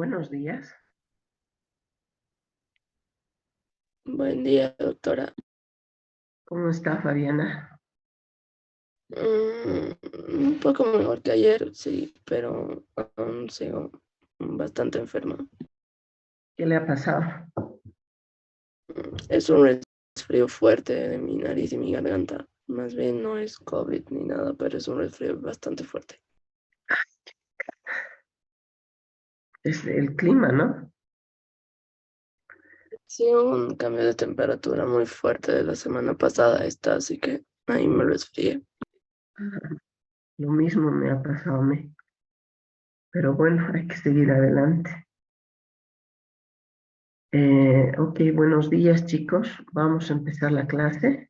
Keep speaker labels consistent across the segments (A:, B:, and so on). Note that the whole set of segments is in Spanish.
A: Buenos días.
B: Buen día, doctora.
A: ¿Cómo está Fabiana?
B: Un poco mejor que ayer, sí, pero aún sigo bastante enferma.
A: ¿Qué le ha pasado?
B: Es un resfrío fuerte de mi nariz y mi garganta. Más bien no es COVID ni nada, pero es un resfrío bastante fuerte.
A: Es el clima, ¿no?
B: Sí, un cambio de temperatura muy fuerte de la semana pasada está, así que ahí me resfrié.
A: Lo mismo me ha pasado a mí. Pero bueno, hay que seguir adelante. Ok, buenos días, chicos. Vamos a empezar la clase.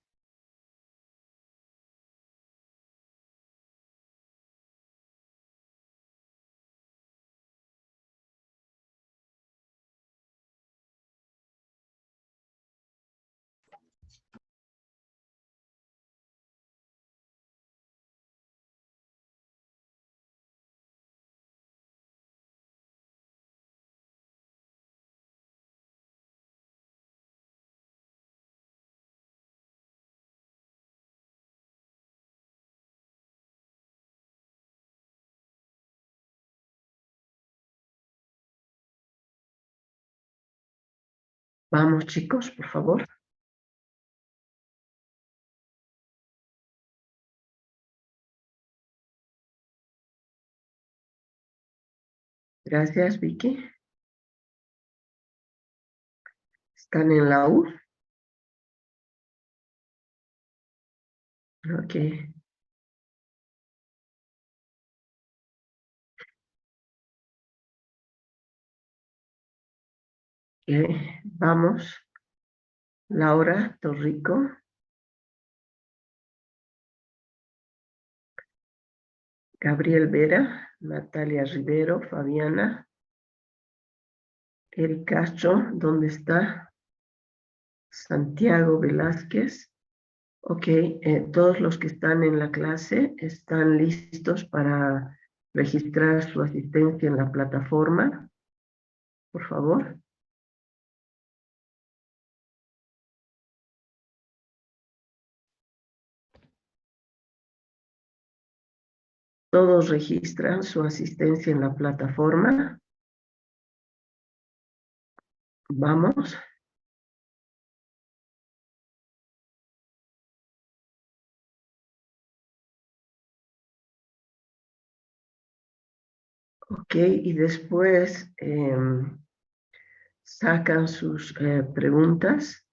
A: Vamos, chicos, por favor. Gracias, Vicky. ¿Están en la U? Ok. Vamos. Laura Torrico. Gabriel Vera. Natalia Rivero. Fabiana. Eric Castro. ¿Dónde está? Santiago Velázquez. Ok, todos los que están en la clase están listos para registrar su asistencia en la plataforma, por favor. Todos registran su asistencia en la plataforma. Vamos. Ok, y después sacan sus preguntas,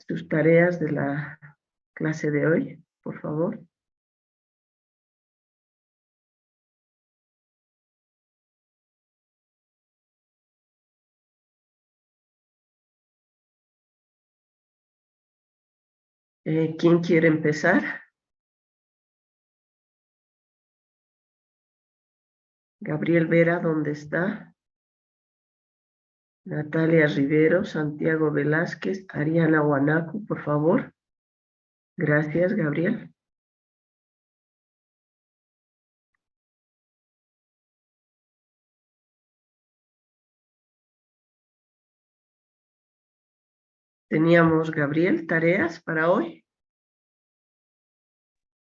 A: sus tareas de la clase de hoy, por favor. ¿Quién quiere empezar? Gabriel Vera, ¿dónde está? Natalia Rivero, Santiago Velázquez, Ariana Guanaco, por favor. Gracias, Gabriel. Teníamos, Gabriel, tareas para hoy.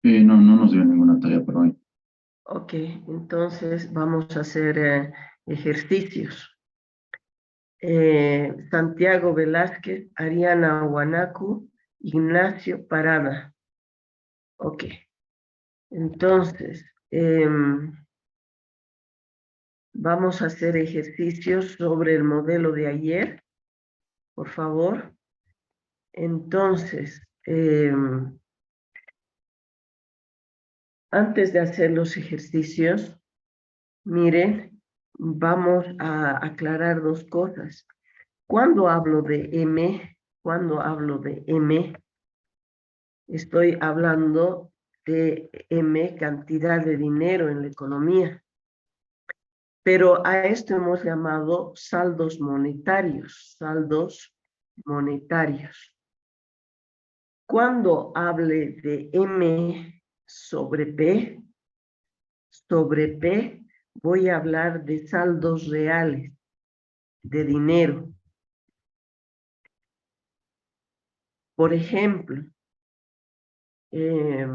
C: No nos dio ninguna tarea por hoy.
A: Ok, entonces vamos a hacer ejercicios. Santiago Velázquez, Ariana Guanaco, Ignacio Parada. Ok, entonces vamos a hacer ejercicios sobre el modelo de ayer, por favor. Entonces, antes de hacer los ejercicios, miren, vamos a aclarar dos cosas. Cuando hablo de M, estoy hablando de M cantidad de dinero en la economía. Pero a esto hemos llamado saldos monetarios, saldos monetarios. Cuando hable de M sobre P, voy a hablar de saldos reales, de dinero. Por ejemplo, eh,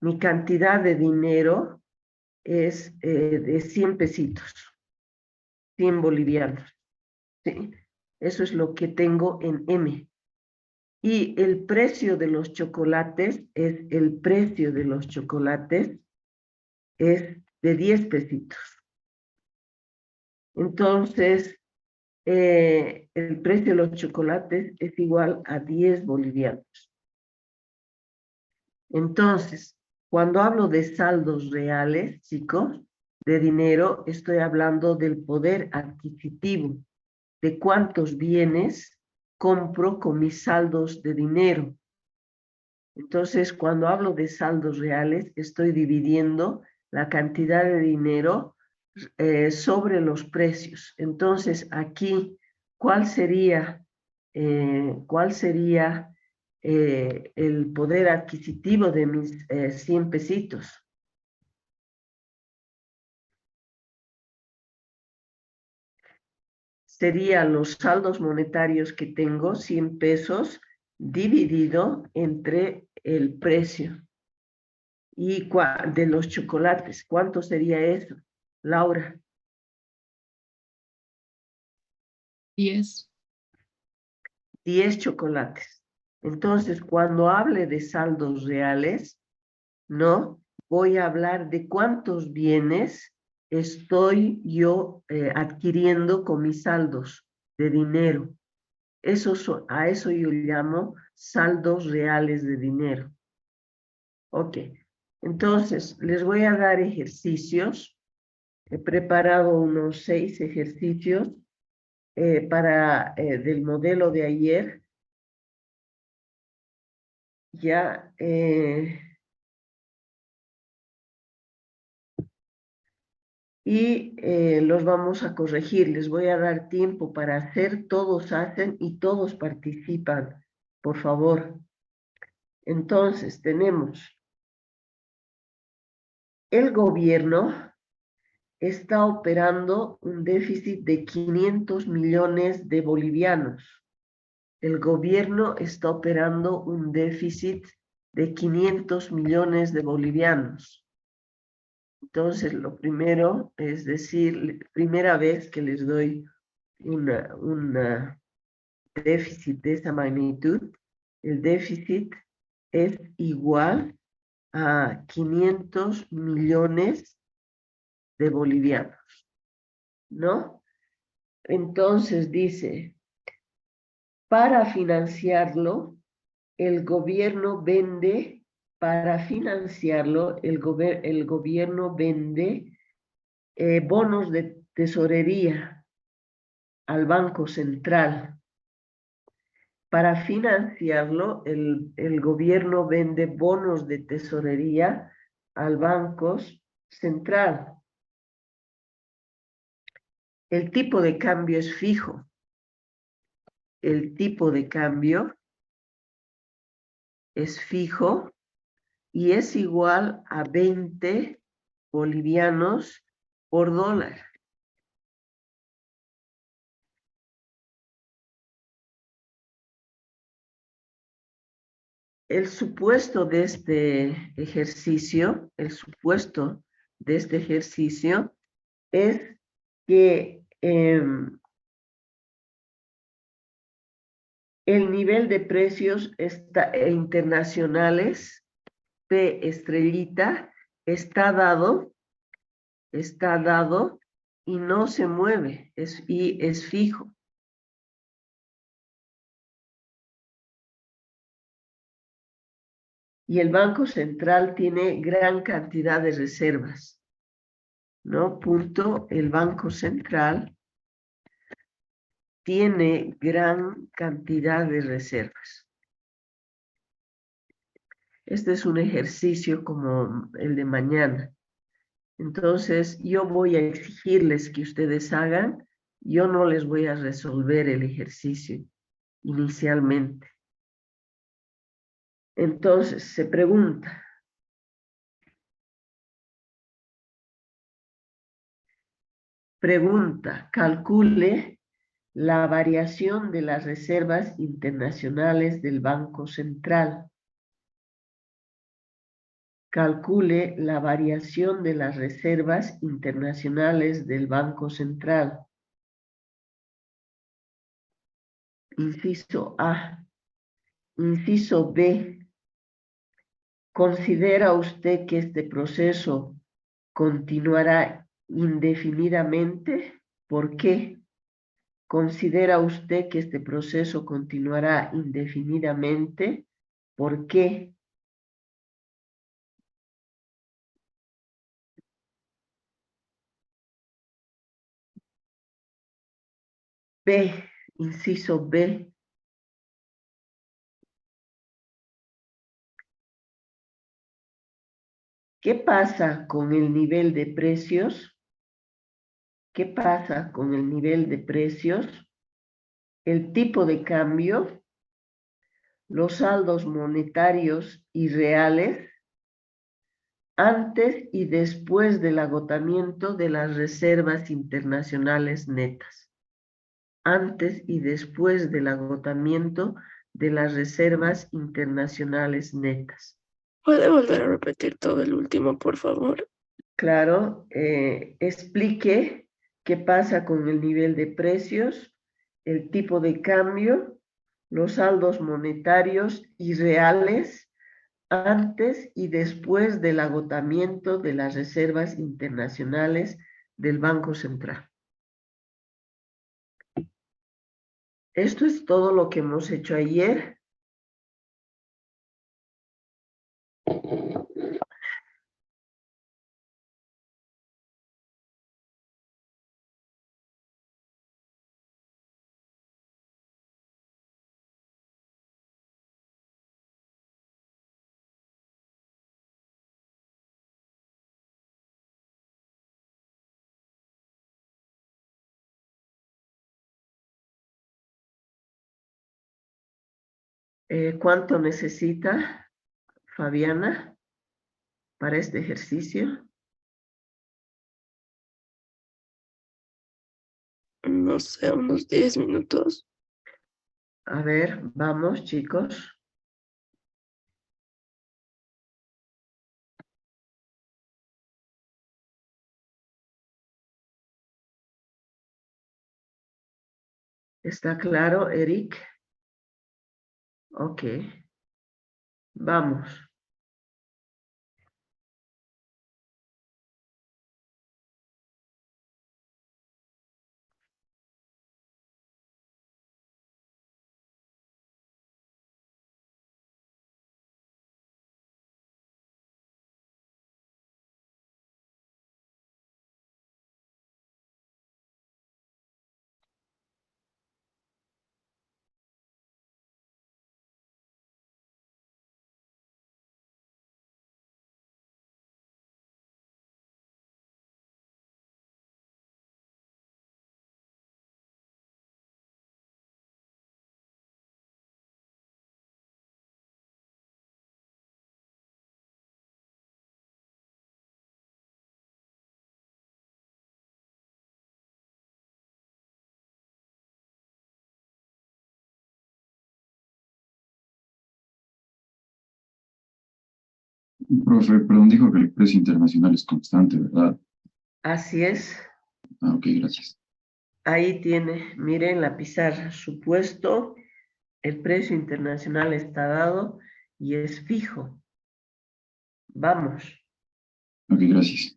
A: mi cantidad de dinero es de 100 pesitos, 100 bolivianos. ¿Sí? Eso es lo que tengo en M. Y el precio de los chocolates es de 10 pesitos. Entonces, el precio de los chocolates es igual a 10 bolivianos. Entonces, cuando hablo de saldos reales, chicos, de dinero, estoy hablando del poder adquisitivo, de cuántos bienes compro con mis saldos de dinero. Entonces, cuando hablo de saldos reales, estoy dividiendo la cantidad de dinero sobre los precios. Entonces, aquí, ¿cuál sería el poder adquisitivo de mis 100 pesitos? Serían los saldos monetarios que tengo, 100 pesos, dividido entre el precio. Y de los chocolates, ¿cuánto sería eso, Laura?
D: 10.
A: 10 chocolates. Entonces, cuando hable de saldos reales, ¿no? Voy a hablar de cuántos bienes estoy yo adquiriendo con mis saldos de dinero. A eso yo llamo saldos reales de dinero. Ok. Entonces, les voy a dar ejercicios. He preparado unos 6 ejercicios del modelo de ayer. Ya, los vamos a corregir. Les voy a dar tiempo para hacer, todos hacen y todos participan, por favor. Entonces, tenemos el gobierno está operando un déficit de 500 millones de bolivianos. El gobierno está operando un déficit de 500 millones de bolivianos. Entonces, lo primero es decir, primera vez que les doy un déficit de esa magnitud, el déficit es igual a 500 millones de bolivianos, ¿no? Entonces dice, para financiarlo, el gobierno vende bonos de tesorería al Banco Central. Para financiarlo, el gobierno vende bonos de tesorería al Banco Central. El tipo de cambio es fijo. El tipo de cambio es fijo y es igual a 20 bolivianos por dólar. El supuesto de este ejercicio, es que el nivel de precios internacionales, P estrellita, está dado y no se mueve, es fijo. Y el Banco Central tiene gran cantidad de reservas, ¿no? El Banco Central tiene gran cantidad de reservas. Este es un ejercicio como el de mañana. Entonces, yo voy a exigirles que ustedes hagan, yo no les voy a resolver el ejercicio inicialmente. Entonces, se pregunta, Pregunta, calcule la variación de las reservas internacionales del Banco Central. Calcule la variación de las reservas internacionales del Banco Central. Inciso A. Inciso B. ¿Considera usted que este proceso continuará indefinidamente? ¿Por qué? ¿Considera usted que este proceso continuará indefinidamente? ¿Por qué? B, inciso B. ¿Qué pasa con el nivel de precios? ¿Qué pasa con el nivel de precios? El tipo de cambio, los saldos monetarios y reales, antes y después del agotamiento de las reservas internacionales netas. Antes y después del agotamiento de las reservas internacionales netas.
B: ¿Puede volver a repetir todo el último, por favor?
A: Claro, explique qué pasa con el nivel de precios, el tipo de cambio, los saldos monetarios y reales antes y después del agotamiento de las reservas internacionales del Banco Central. Esto es todo lo que hemos hecho ayer. ¿Cuánto necesita Fabiana para este ejercicio?
B: No sé, unos 10 minutos.
A: A ver, vamos, chicos. ¿Está claro, Eric? Ok. Vamos.
C: Profe, perdón, dijo que el precio internacional es constante, ¿verdad?
A: Así es.
C: Ah, ok, gracias.
A: Ahí tiene, miren la pizarra, supuesto, el precio internacional está dado y es fijo. Vamos.
C: Ok, gracias.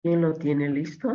A: ¿Quién lo tiene listo?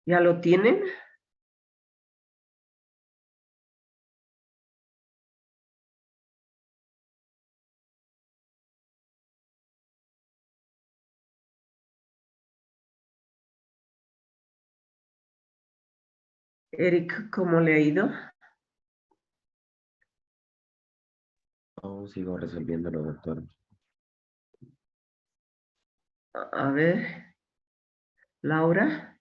A: ¿Ya lo tienen? Eric, ¿cómo le ha ido?
E: Aún sigo resolviéndolo, doctor.
A: A ver, Laura.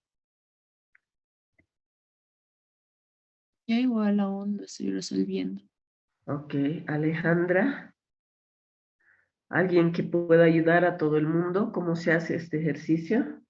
D: Ya igual aún lo estoy resolviendo.
A: Ok, Alejandra. ¿Alguien que pueda ayudar a todo el mundo? ¿Cómo se hace este ejercicio?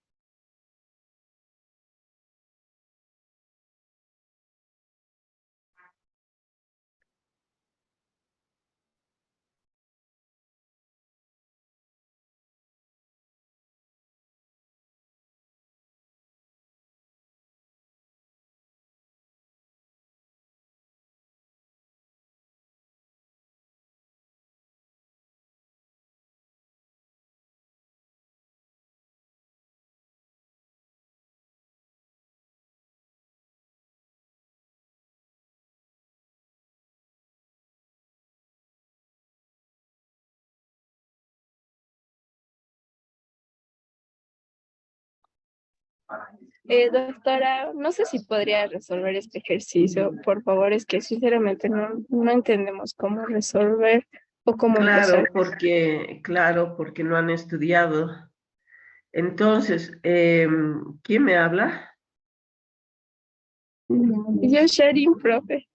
B: Doctora, no sé si podría resolver este ejercicio, por favor, es que sinceramente no entendemos cómo resolver o cómo empezar.
A: Claro, porque no han estudiado. Entonces, ¿quién me habla?
B: Yo, Sherin, profe.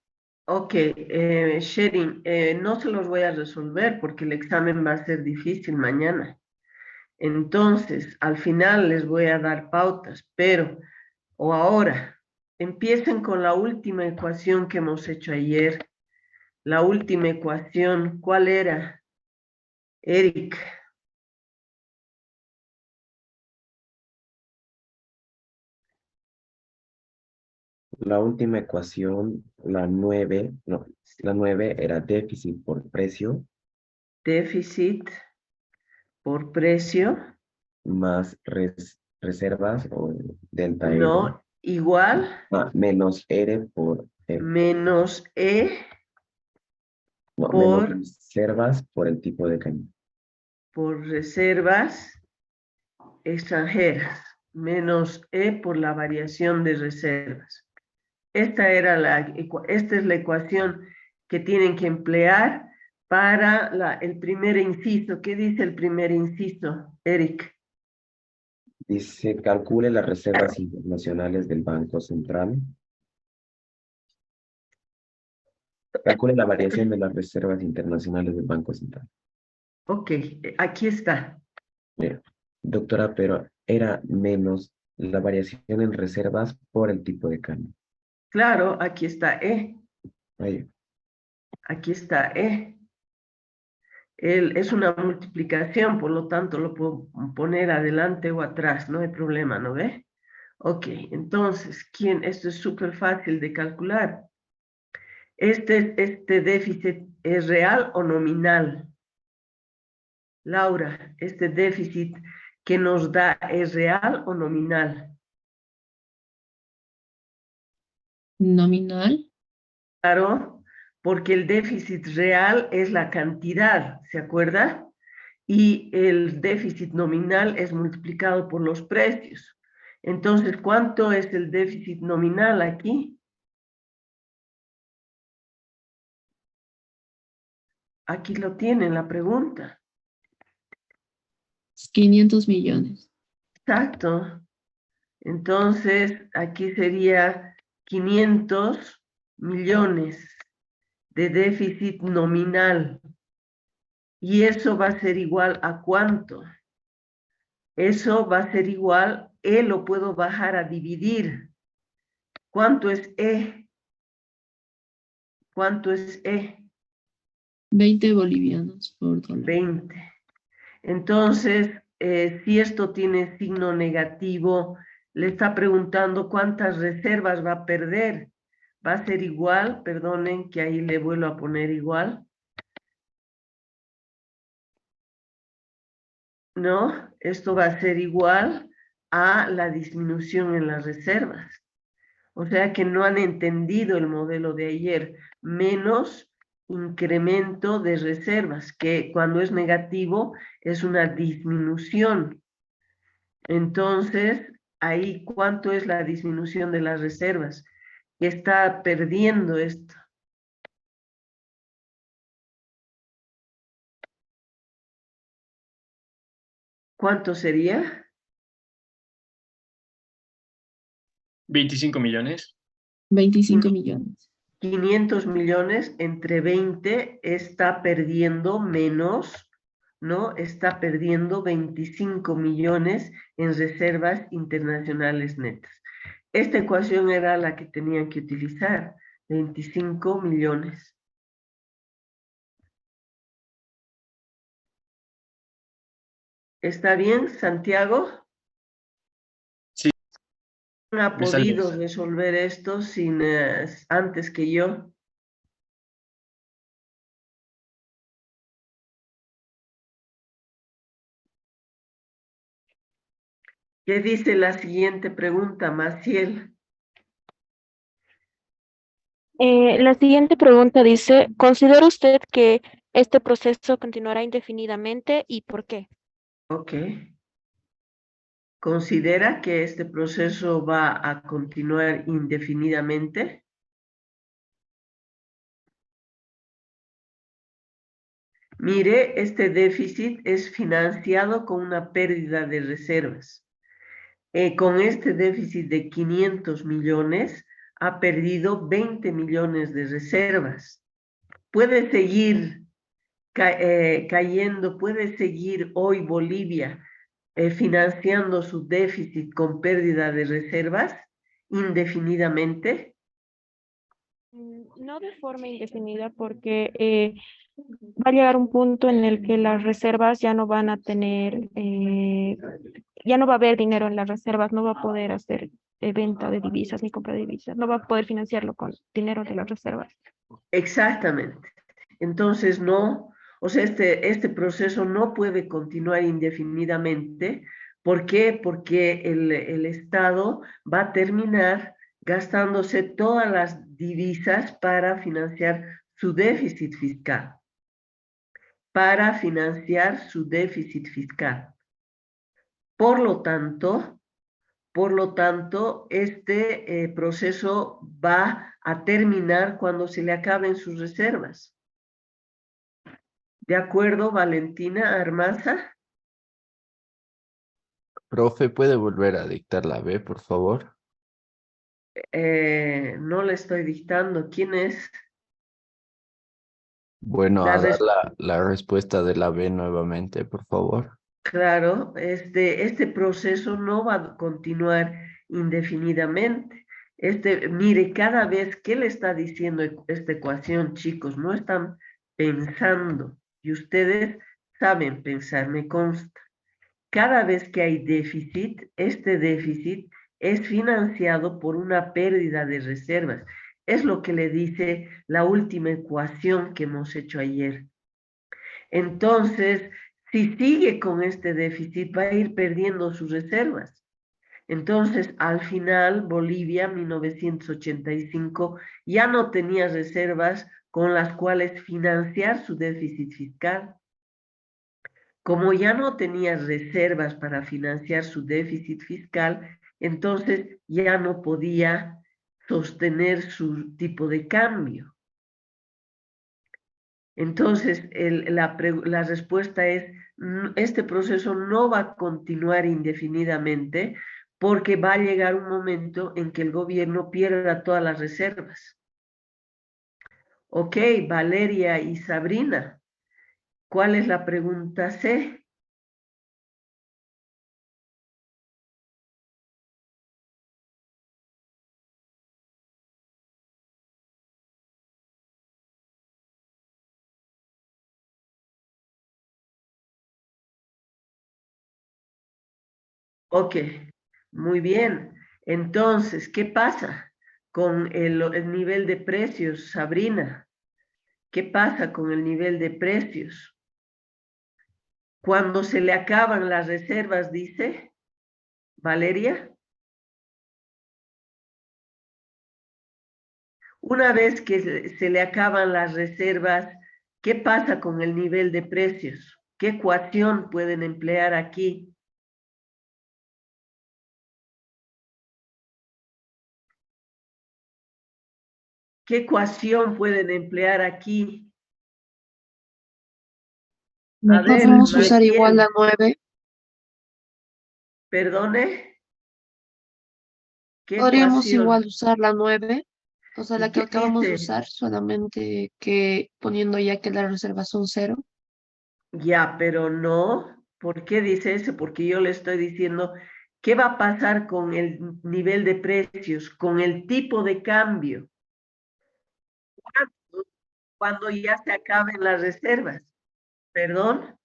A: Ok, Sherin, no se los voy a resolver porque el examen va a ser difícil mañana. Entonces, al final les voy a dar pautas, pero, o ahora, empiecen con la última ecuación que hemos hecho ayer. La última ecuación, ¿cuál era? Eric.
E: La última ecuación, la 9, no, la 9 era déficit por precio
A: Déficit por precio,
E: más reservas o delta R,
A: no, igual,
E: menos R por
A: menos E
E: no, menos
A: por
E: reservas por el tipo de cañón.
A: reservas extranjeras, menos E por la variación de reservas. Esta es la ecuación que tienen que emplear para el primer inciso. ¿Qué dice el primer inciso, Eric?
E: Dice, calcule las reservas internacionales del Banco Central. Calcule la variación de las reservas internacionales del Banco Central.
A: Ok, aquí está.
E: Mira, doctora, pero era menos la variación en reservas por el tipo de cambio.
A: Claro, aquí está E.
E: Ahí.
A: Aquí está E. Es una multiplicación, por lo tanto lo puedo poner adelante o atrás, no hay problema, ¿no ve? Ok, entonces, esto es súper fácil de calcular. Este déficit es real o nominal. Laura, ¿este déficit que nos da es real o nominal?
D: Nominal.
A: Claro, porque el déficit real es la cantidad, ¿se acuerda? Y el déficit nominal es multiplicado por los precios. Entonces, ¿cuánto es el déficit nominal aquí? Aquí lo tienen la pregunta.
D: 500 millones.
A: Exacto. Entonces, aquí sería 500 millones de déficit nominal. ¿Y eso va a ser igual a cuánto? Eso va a ser igual, E lo puedo bajar a dividir. ¿Cuánto es E? ¿Cuánto es E?
D: 20 bolivianos por dólar.
A: 20. Entonces, si esto tiene signo negativo, le está preguntando cuántas reservas va a perder. Va a ser igual, perdonen que ahí le vuelvo a poner igual. ¿No? Esto va a ser igual a la disminución en las reservas. O sea que no han entendido el modelo de ayer, menos incremento de reservas, que cuando es negativo es una disminución. Entonces, ahí, ¿cuánto es la disminución de las reservas? Que está perdiendo esto. ¿Cuánto sería?
F: 25 millones.
D: 25 millones.
A: 500 millones entre 20 está perdiendo menos, ¿no? Está perdiendo 25 millones en reservas internacionales netas. Esta ecuación era la que tenían que utilizar, 25 millones. ¿Está bien, Santiago?
F: Sí,
A: ¿Ha
F: me sale bien.
A: podido resolver esto antes que yo? ¿Qué dice la siguiente pregunta, Maciel?
G: La siguiente pregunta dice, ¿considera usted que este proceso continuará indefinidamente y por qué?
A: Ok. ¿Considera que este proceso va a continuar indefinidamente? Mire, este déficit es financiado con una pérdida de reservas. Con este déficit de 500 millones, ha perdido 20 millones de reservas. Puede seguir cayendo, puede seguir hoy Bolivia financiando su déficit con pérdida de reservas indefinidamente.
G: No de forma indefinida, porque va a llegar un punto en el que las reservas ya no van a tener, ya no va a haber dinero en las reservas, no va a poder hacer venta de divisas ni compra de divisas, no va a poder financiarlo con dinero de las reservas.
A: Exactamente. Entonces, no, o sea, este proceso no puede continuar indefinidamente. ¿Por qué? Porque el Estado va a terminar gastándose todas las divisas para financiar su déficit fiscal. Para financiar su déficit fiscal. Por lo tanto, este proceso va a terminar cuando se le acaben sus reservas. ¿De acuerdo, Valentina Armaza?
H: Profe, ¿puede volver a dictar la B, por favor?
A: No le estoy dictando. ¿Quién es?
H: Bueno,
A: La
H: a dar
A: res-
H: la respuesta de la B nuevamente, por favor.
A: Claro, este proceso no va a continuar indefinidamente. Mire, cada vez que le está diciendo esta ecuación, chicos, no están pensando y ustedes saben pensar, me consta. Cada vez que hay déficit, este déficit es financiado por una pérdida de reservas. Es lo que le dice la última ecuación que hemos hecho ayer. Entonces, si sigue con este déficit, va a ir perdiendo sus reservas. Entonces, al final, Bolivia, 1985, ya no tenía reservas con las cuales financiar su déficit fiscal. Como ya no tenía reservas para financiar su déficit fiscal, entonces ya no podía sostener su tipo de cambio. Entonces, la respuesta es, este proceso no va a continuar indefinidamente porque va a llegar un momento en que el gobierno pierda todas las reservas. Ok, Valeria y Sabrina, ¿cuál es la pregunta C? Ok, muy bien. Entonces, ¿qué pasa con el nivel de precios, Sabrina? ¿Qué pasa con el nivel de precios? Cuando se le acaban las reservas, dice Valeria. Una vez que se le acaban las reservas, ¿qué pasa con el nivel de precios? ¿Qué ecuación pueden emplear aquí? ¿Qué ecuación pueden emplear aquí? A ver,
D: Podemos usar
A: Mariel,
D: igual a 9.
A: perdone, ¿qué
D: Podríamos igual
A: ecuación?
D: usar la 9, o sea,
A: ¿Y
D: la que
A: qué
D: acabamos de
A: dice?
D: usar, solamente que poniendo ya que las reservas son 0.
A: Ya, pero no. ¿Por qué dice eso? Porque yo le estoy diciendo, ¿qué va a pasar con el nivel de precios, con el tipo de cambio? Cuando ya se acaben las reservas. ¿Perdón?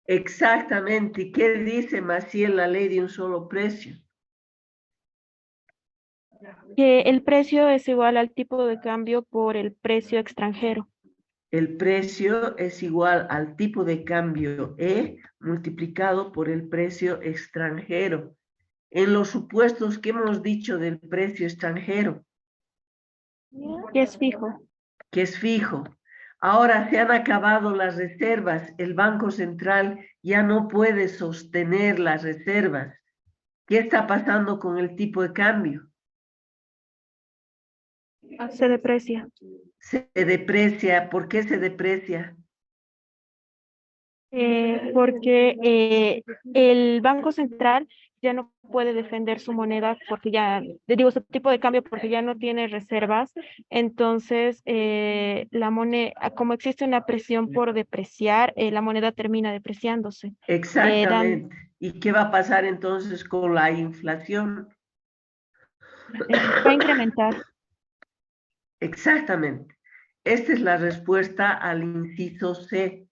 A: Exactamente. ¿Y qué dice Maciel la ley de un solo precio?
G: Que el precio es igual al tipo de cambio por el precio extranjero.
A: El precio es igual al tipo de cambio E multiplicado por el precio extranjero. En los supuestos que hemos dicho del precio extranjero,
G: Que es fijo.
A: que es fijo. Ahora se han acabado las reservas. El Banco Central ya no puede sostener las reservas. ¿Qué está pasando con el tipo de cambio?
G: Se deprecia.
A: Se deprecia. ¿Por qué se deprecia?
G: Porque el Banco Central ya no puede defender su moneda porque ya, digo, su tipo de cambio porque ya no tiene reservas. Entonces, la moneda, como existe una presión por depreciar, la moneda termina depreciándose.
A: Exactamente. ¿Y qué va a pasar entonces con la inflación?
G: Va a incrementar.
A: Exactamente. Esta es la respuesta al inciso C.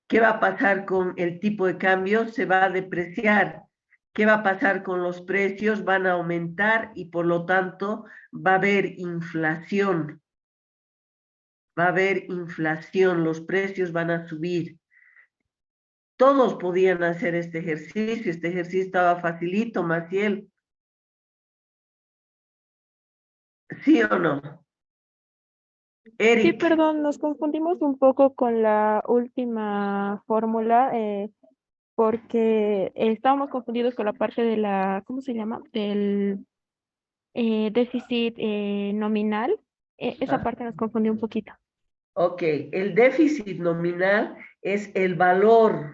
A: ¿Qué va a pasar con el tipo de cambio? Se va a depreciar. ¿Qué va a pasar con los precios? Van a aumentar y por lo tanto va a haber inflación. Va a haber inflación, los precios van a subir. Todos podían hacer este ejercicio estaba facilito, Maciel. ¿Sí o no?
G: Sí,
A: Eric.
G: perdón, nos confundimos un poco con la última fórmula, porque estábamos confundidos con la parte de la, ¿cómo se llama? Del déficit nominal. Esa parte nos confundió un poquito.
A: Ok, el déficit nominal es el valor.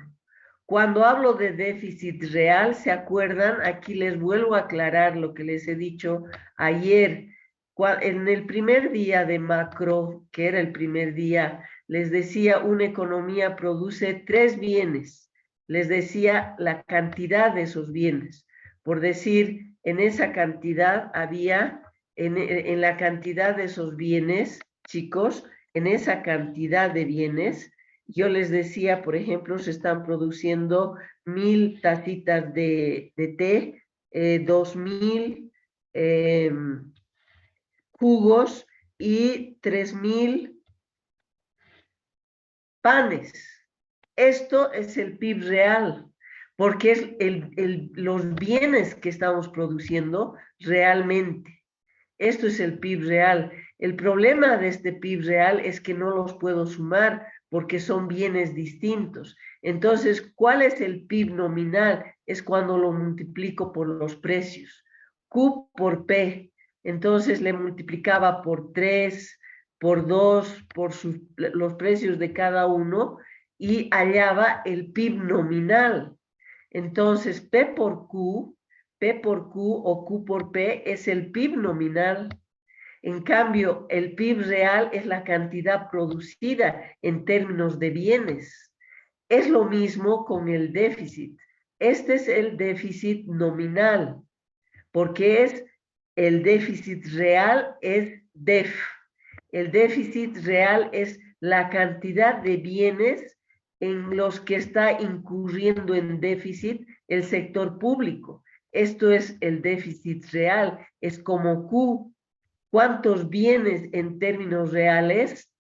A: Cuando hablo de déficit real, ¿se acuerdan? Aquí les vuelvo a aclarar lo que les he dicho ayer. En el primer día de macro, que era el primer día, les decía una economía produce 3 bienes. Les decía la cantidad de esos bienes. Por decir, en esa cantidad había, en la cantidad de esos bienes, chicos, en esa cantidad de bienes, yo les decía, por ejemplo, se están produciendo 1000 tacitas de té, 2000 jugos y 3000 panes. Esto es el PIB real, porque es los bienes que estamos produciendo realmente. Esto es el PIB real. El problema de este PIB real es que no los puedo sumar porque son bienes distintos. Entonces, ¿cuál es el PIB nominal? Es cuando lo multiplico por los precios. Q por P. Entonces le multiplicaba por 3, por 2, por los precios de cada uno y hallaba el PIB nominal. Entonces, P por Q o Q por P es el PIB nominal. En cambio, el PIB real es la cantidad producida en términos de bienes. Es lo mismo con el déficit. Este es el déficit nominal, porque es el déficit real es DEF. El déficit real es la cantidad de bienes en los que está incurriendo en déficit el sector público. Esto es el déficit real, es como Q. ¿Cuántos bienes en términos reales,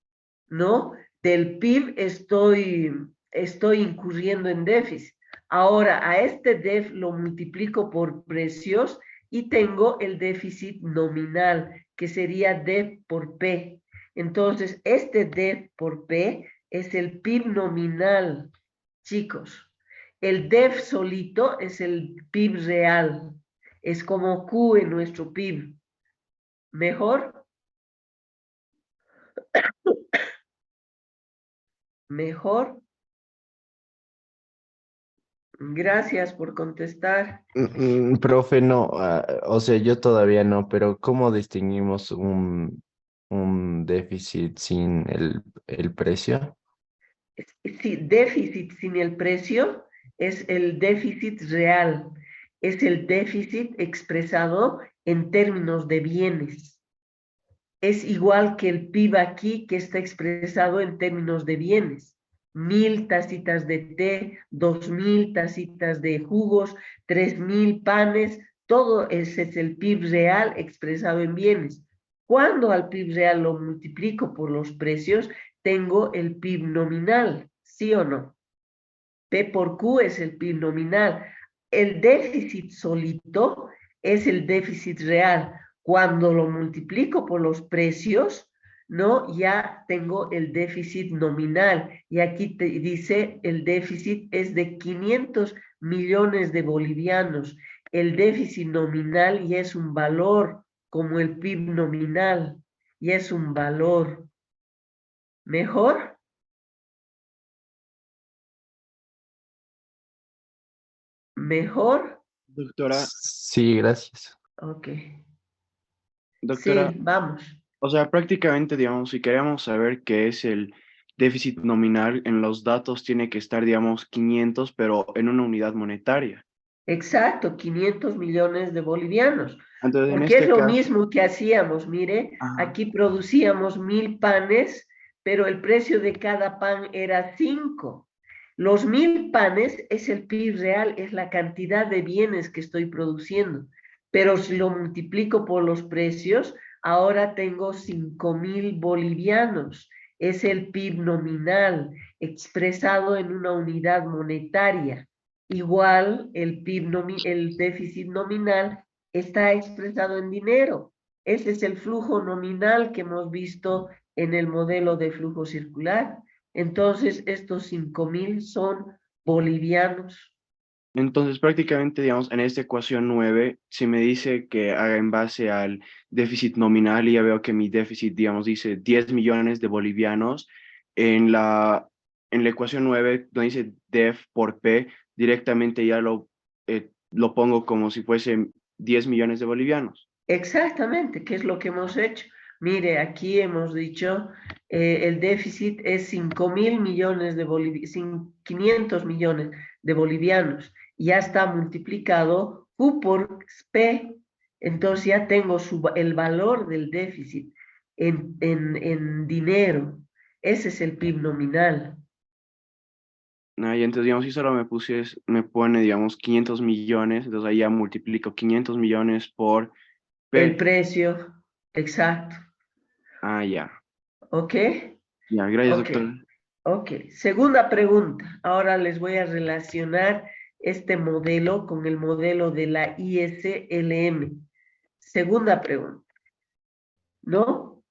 A: no? Del PIB estoy incurriendo en déficit. Ahora, a este DEF lo multiplico por precios y tengo el déficit nominal, que sería DEF por P. Entonces, este DEF por P es el PIB nominal, chicos. El DEF solito es el PIB real. Es como Q en nuestro PIB. ¿Mejor? ¿Mejor? Gracias por contestar.
H: Profe, no, o sea, yo todavía no, pero ¿cómo distinguimos un déficit sin el precio?
A: Sí, déficit sin el precio es el déficit real. Es el déficit expresado en términos de bienes. Es igual que el PIB aquí, que está expresado en términos de bienes. 1000 tacitas de té, 2000 tacitas de jugos, 3000 panes, todo ese es el PIB real expresado en bienes. Cuando al PIB real lo multiplico por los precios, tengo el PIB nominal, ¿sí o no? P por Q es el PIB nominal. El déficit solito es el déficit real. Cuando lo multiplico por los precios, ¿no? Ya tengo el déficit nominal y aquí te dice el déficit es de 500 millones de bolivianos. El déficit nominal ya es un valor como el PIB nominal, ya es un valor. ¿Mejor? ¿Mejor?
I: Doctora,
H: Sí, gracias.
A: Ok.
I: doctora,
A: Sí, vamos.
I: o sea, prácticamente, digamos, si queremos saber qué es el déficit nominal, en los datos tiene que estar, digamos, 500, pero en una unidad monetaria.
A: Exacto, 500 millones de bolivianos.
I: Entonces, en
A: Porque es
I: este
A: lo
I: caso,
A: mismo que hacíamos, mire,
I: ajá,
A: aquí producíamos 1000 panes, pero el precio de cada pan era 5. Los 1000 panes es el PIB real, es la cantidad de bienes que estoy produciendo. Pero si lo multiplico por los precios, ahora tengo 5000 bolivianos. Es el PIB nominal expresado en una unidad monetaria. Igual el PIB el déficit nominal está expresado en dinero. Ese es el flujo nominal que hemos visto en el modelo de flujo circular. Entonces, estos 5000 son bolivianos.
I: entonces prácticamente, digamos, en esta ecuación 9, si me dice que haga en base al déficit nominal y ya veo que mi déficit, digamos, dice 10 millones de bolivianos, en la ecuación 9, donde dice def por P, directamente ya lo pongo como si fuese 10 millones de bolivianos.
A: Exactamente, ¿qué es lo que hemos hecho? Mire, aquí hemos dicho, el déficit es 5000 millones de 500 millones de bolivianos. Ya está multiplicado Q por P. Entonces ya tengo el valor del déficit en dinero. Ese es el PIB nominal.
I: Y entonces, digamos, si solo me pone, digamos, 500 millones, entonces ahí ya multiplico 500 millones por
A: El
I: P.
A: precio, exacto.
I: Ah, ya.
A: ¿Ok?
I: Ya, gracias,
A: Ok.
I: doctor.
A: Ok, segunda pregunta. Ahora les voy a relacionar este modelo con el modelo de la ISLM. Segunda pregunta, ¿no?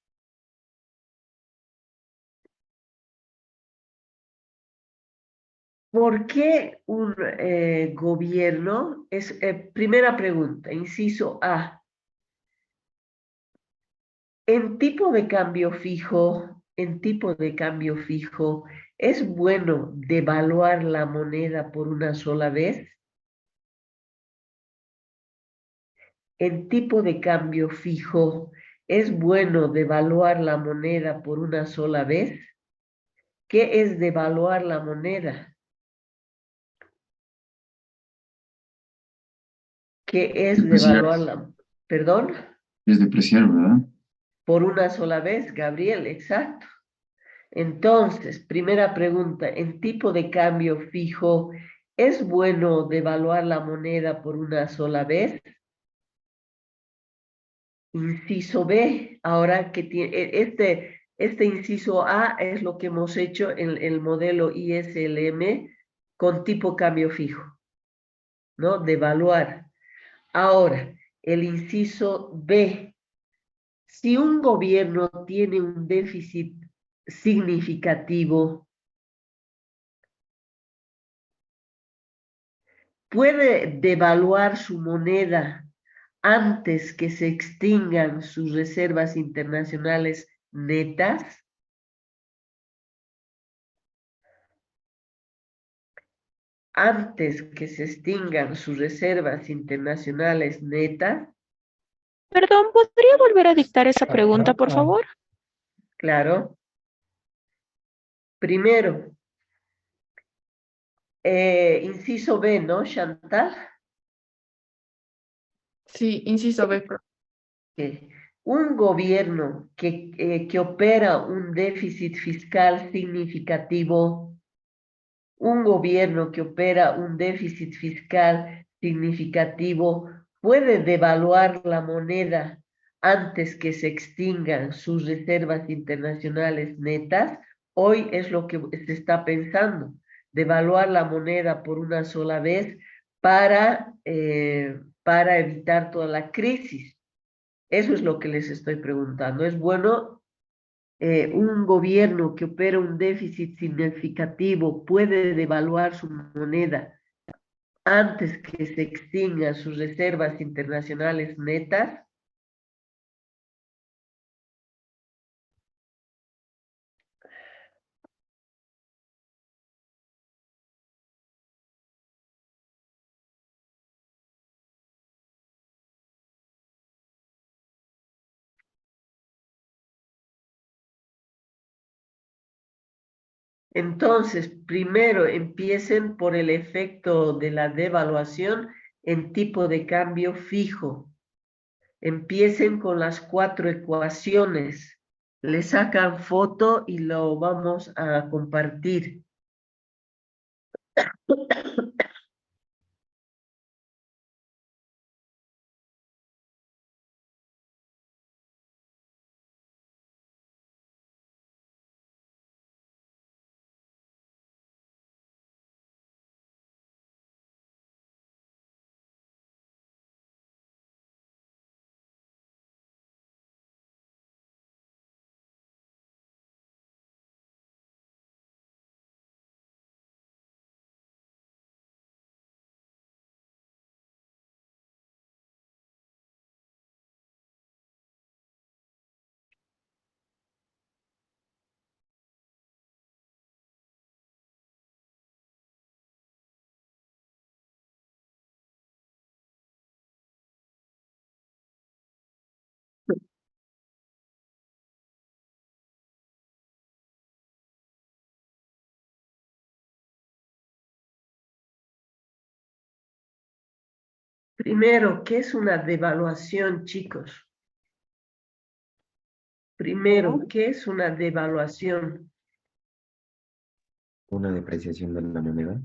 A: ¿Por qué un gobierno primera pregunta, inciso A, en tipo de cambio fijo, ¿es bueno devaluar la moneda por una sola vez? En tipo de cambio fijo, ¿es bueno devaluar la moneda por una sola vez? ¿Qué es devaluar la moneda? ¿Qué es
C: Depreciar.
A: devaluar la... Perdón?
C: Es depreciar, ¿verdad?
A: Por una sola vez, Gabriel, exacto. Entonces, primera pregunta, en tipo de cambio fijo, ¿es bueno devaluar la moneda por una sola vez? Inciso B, ahora que tiene, este inciso A es lo que hemos hecho en el modelo ISLM con tipo cambio fijo, ¿no? Devaluar. Ahora, el inciso B, si un gobierno tiene un déficit significativo, ¿puede devaluar su moneda antes que se extingan sus reservas internacionales netas? Antes que se extingan sus reservas internacionales netas.
G: Perdón, ¿podría volver a dictar esa pregunta, por favor?
A: Claro. Primero, inciso B, ¿no, Chantal?
D: Sí, inciso B.
A: Un gobierno que opera un déficit fiscal significativo, puede devaluar la moneda antes que se extingan sus reservas internacionales netas. Hoy es lo que se está pensando, devaluar la moneda por una sola vez para evitar toda la crisis. Eso es lo que les estoy preguntando. ¿Es bueno un gobierno que opera un déficit significativo puede devaluar su moneda antes que se extingan sus reservas internacionales netas? Entonces, primero empiecen por el efecto de la devaluación en tipo de cambio fijo. Empiecen con las 4 ecuaciones. Le sacan foto y lo vamos a compartir. Primero, ¿qué es una devaluación, chicos? Primero, ¿qué es una devaluación?
E: Una depreciación de la moneda.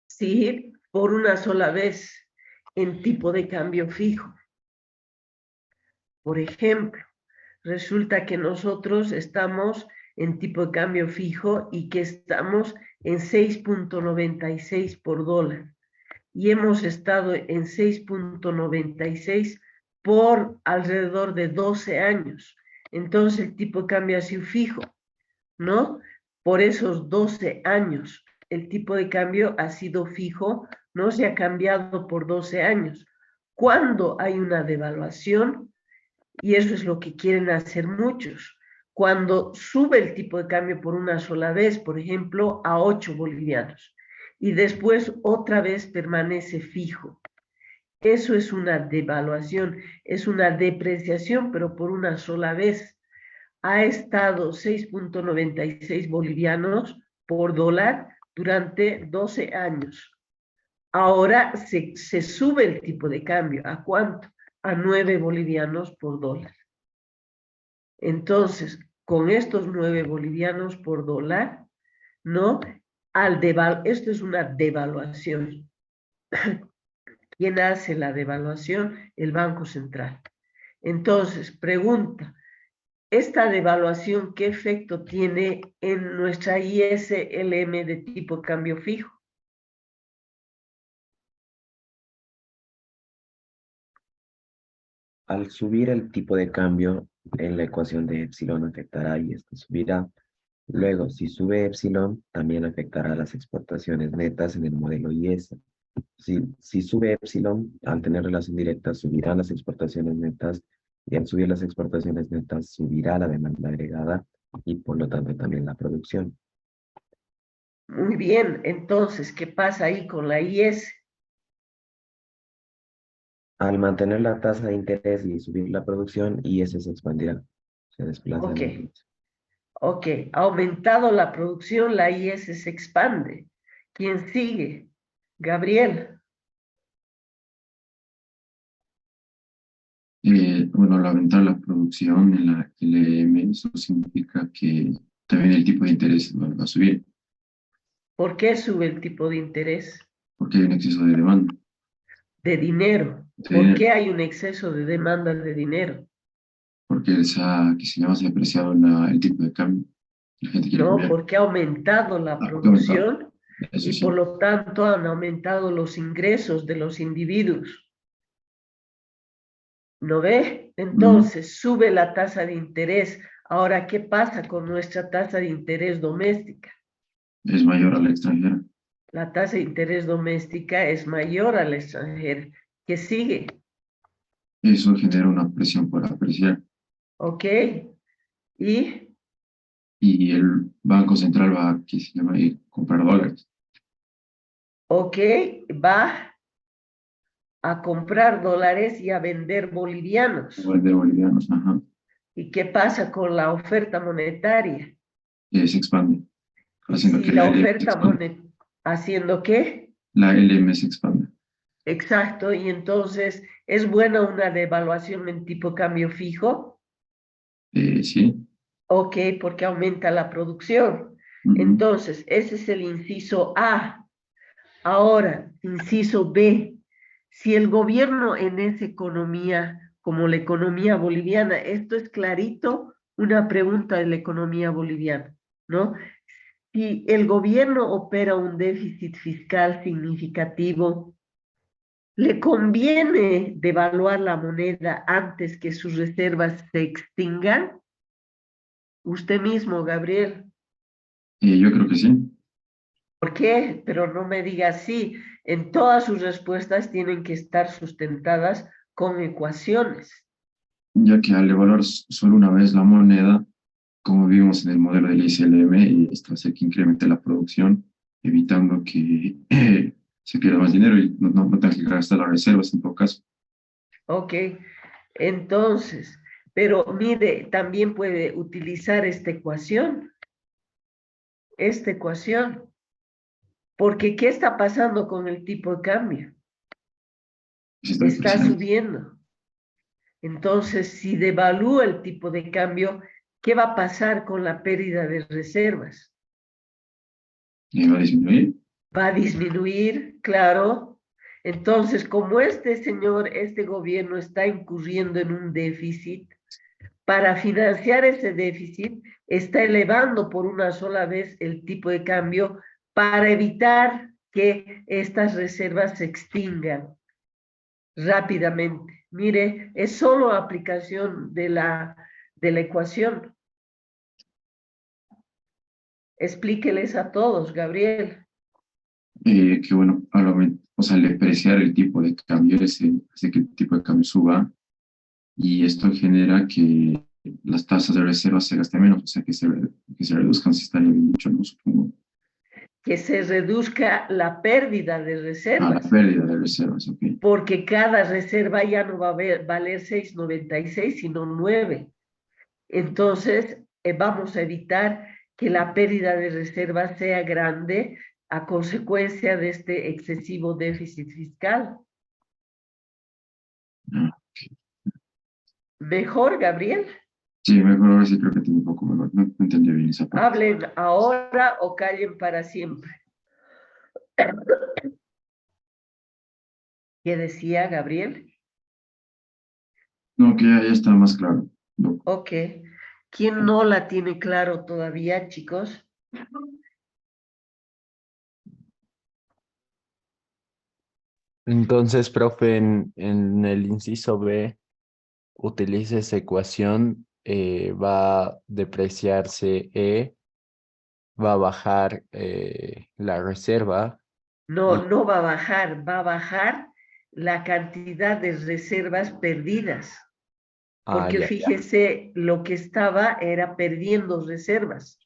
A: Sí, por una sola vez en tipo de cambio fijo. Por ejemplo, resulta que nosotros estamos en tipo de cambio fijo y que estamos en 6.96 por dólar. Y hemos estado en 6.96 por alrededor de 12 años. Entonces el tipo de cambio ha sido fijo, ¿no? Por esos 12 años el tipo de cambio ha sido fijo, no se ha cambiado por 12 años. Cuando hay una devaluación, y eso es lo que quieren hacer muchos, cuando sube el tipo de cambio por una sola vez, por ejemplo, a 8 bolivianos, y después otra vez permanece fijo. Eso es una devaluación, es una depreciación, pero por una sola vez. Ha estado 6.96 bolivianos por dólar durante 12 años. Ahora se sube el tipo de cambio. ¿A cuánto? A 9 bolivianos por dólar. Entonces, con estos 9 bolivianos por dólar, ¿no? Esto es una devaluación. ¿Quién hace la devaluación? El Banco Central. Entonces, pregunta, ¿esta devaluación qué efecto tiene en nuestra ISLM de tipo cambio fijo?
E: Al subir el tipo de cambio en la ecuación de epsilon afectará y esto subirá. Luego, si sube epsilon, también afectará las exportaciones netas en el modelo IS. Si sube epsilon, al tener relación directa, subirán las exportaciones netas y al subir las exportaciones netas, subirá la demanda agregada y por lo tanto también la producción.
A: Muy bien, entonces, ¿qué pasa ahí con la IS?
E: Al mantener la tasa de interés y subir la producción, IS se expandirá, se desplaza.
A: Ok, ok, ha aumentado la producción, la IS se expande. ¿Quién sigue? Gabriel.
C: Bueno, al aumentar la producción en la LM, eso significa que también el tipo de interés va a subir,
A: ¿Por qué sube el tipo de interés?
C: porque hay un exceso de demanda.
A: De dinero.
C: De
A: ¿Por
C: dinero,
A: qué hay un exceso de demanda de dinero?
C: porque se ha apreciado el tipo de cambio. La gente quiere
A: No,
C: cambiar.
A: porque ha aumentado la
C: Porque ha aumentado.
A: producción
C: Eso
A: y
C: sí.
A: por lo tanto han aumentado los ingresos de los individuos. ¿No ve? Entonces sube la tasa de interés, Ahora, ¿qué pasa con nuestra tasa de interés doméstica?
C: Es mayor a la extranjera.
A: La tasa de interés doméstica es mayor al extranjero. ¿Qué sigue?
C: Eso genera una presión por apreciar.
A: ¿Ok? Y,
C: Y el Banco Central va a, ¿qué se llama? Comprar dólares.
A: ok, va a comprar dólares y a vender bolivianos.
C: O vender bolivianos. Ajá.
A: ¿Y qué pasa con la oferta monetaria?
C: Se expande.
A: Y
C: Haciendo
A: si
C: que
A: la
C: la LM se
A: oferta
C: expanda.
A: monetaria, ¿haciendo qué?
C: La LM se expande.
A: Exacto, y entonces, ¿es buena una devaluación en tipo cambio fijo?
C: Sí.
A: Ok, porque aumenta la producción.
C: Ujú.
A: Entonces, ese es el inciso A. Ahora, inciso B. Si el gobierno en esa economía, como la economía boliviana, esto es clarito, una pregunta de la economía boliviana, ¿no? Si el gobierno opera un déficit fiscal significativo, ¿le conviene devaluar la moneda antes que sus reservas se extingan? Usted mismo, Gabriel.
C: Yo creo que sí.
A: ¿Por qué? Pero no me diga así. En todas sus respuestas tienen que estar sustentadas con ecuaciones.
C: Ya que al evaluar solo una vez la moneda, como vimos en el modelo del ICLM, esto hace que incremente la producción, evitando que se pierda más dinero y no tenga que gastar las reservas en todo caso.
A: Ok, entonces, pero mire, también puede utilizar esta ecuación, porque ¿qué está pasando con el tipo de cambio?
C: Se está
A: Está
C: depreciando.
A: subiendo. Entonces, si devalúa el tipo de cambio, ¿qué va a pasar con la pérdida de reservas?
C: Va a disminuir.
A: Va a disminuir, claro. Entonces, como este señor, este gobierno está incurriendo en un déficit, para financiar ese déficit, está elevando por una sola vez el tipo de cambio para evitar que estas reservas se extingan rápidamente. Mire, es solo aplicación de la ecuación. Explíqueles a todos, Gabriel.
C: Que bueno, o sea, al depreciar el tipo de cambio, hace que el tipo de cambio suba y esto genera que las tasas de reserva se gasten menos, o sea, que se reduzcan, si estaría bien dicho, ¿no? Supongo.
A: Que se reduzca la pérdida de
C: La
A: reservas,
C: pérdida de reservas, ok.
A: porque cada reserva ya no va a valer 6,96, sino 9. Entonces, vamos a evitar que la pérdida de reservas sea grande a consecuencia de este excesivo déficit fiscal.
C: Ah,
A: ¿Mejor, Gabriel?
C: sí, mejor ahora sí creo que tengo un poco mejor. No entendí bien esa parte.
A: Hablen ahora o callen para siempre. ¿Qué decía Gabriel?
C: No, que ya está más claro. No.
A: Ok. ¿Quién no la tiene claro todavía, chicos?
H: Entonces, profe, en el inciso B, utilice esa ecuación, va a depreciarse E, va a bajar la reserva.
A: No, no va a bajar la cantidad de reservas perdidas. Porque
H: Ya.
A: fíjese, lo que estaba era perdiendo reservas.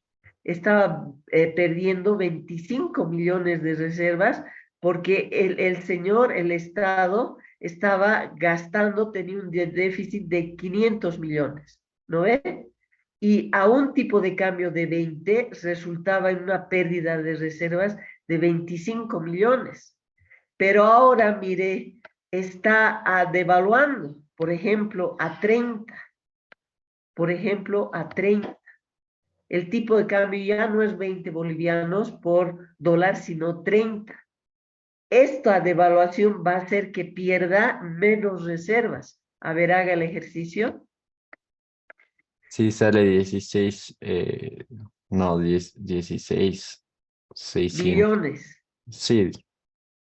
A: Estaba perdiendo 25 millones de reservas porque el señor, el Estado, estaba gastando, tenía un déficit de 500 millones, ¿no ve? Y a un tipo de cambio de 20 resultaba en una pérdida de reservas de 25 millones. Pero ahora, mire, está devaluando, por ejemplo, a 30. Por ejemplo, a 30. El tipo de cambio ya no es 20 bolivianos por dólar, sino 30. Esta devaluación va a hacer que pierda menos reservas. A ver, haga el ejercicio.
H: Sí, sale 16, no, 16, 600.
A: Millones.
H: Sí,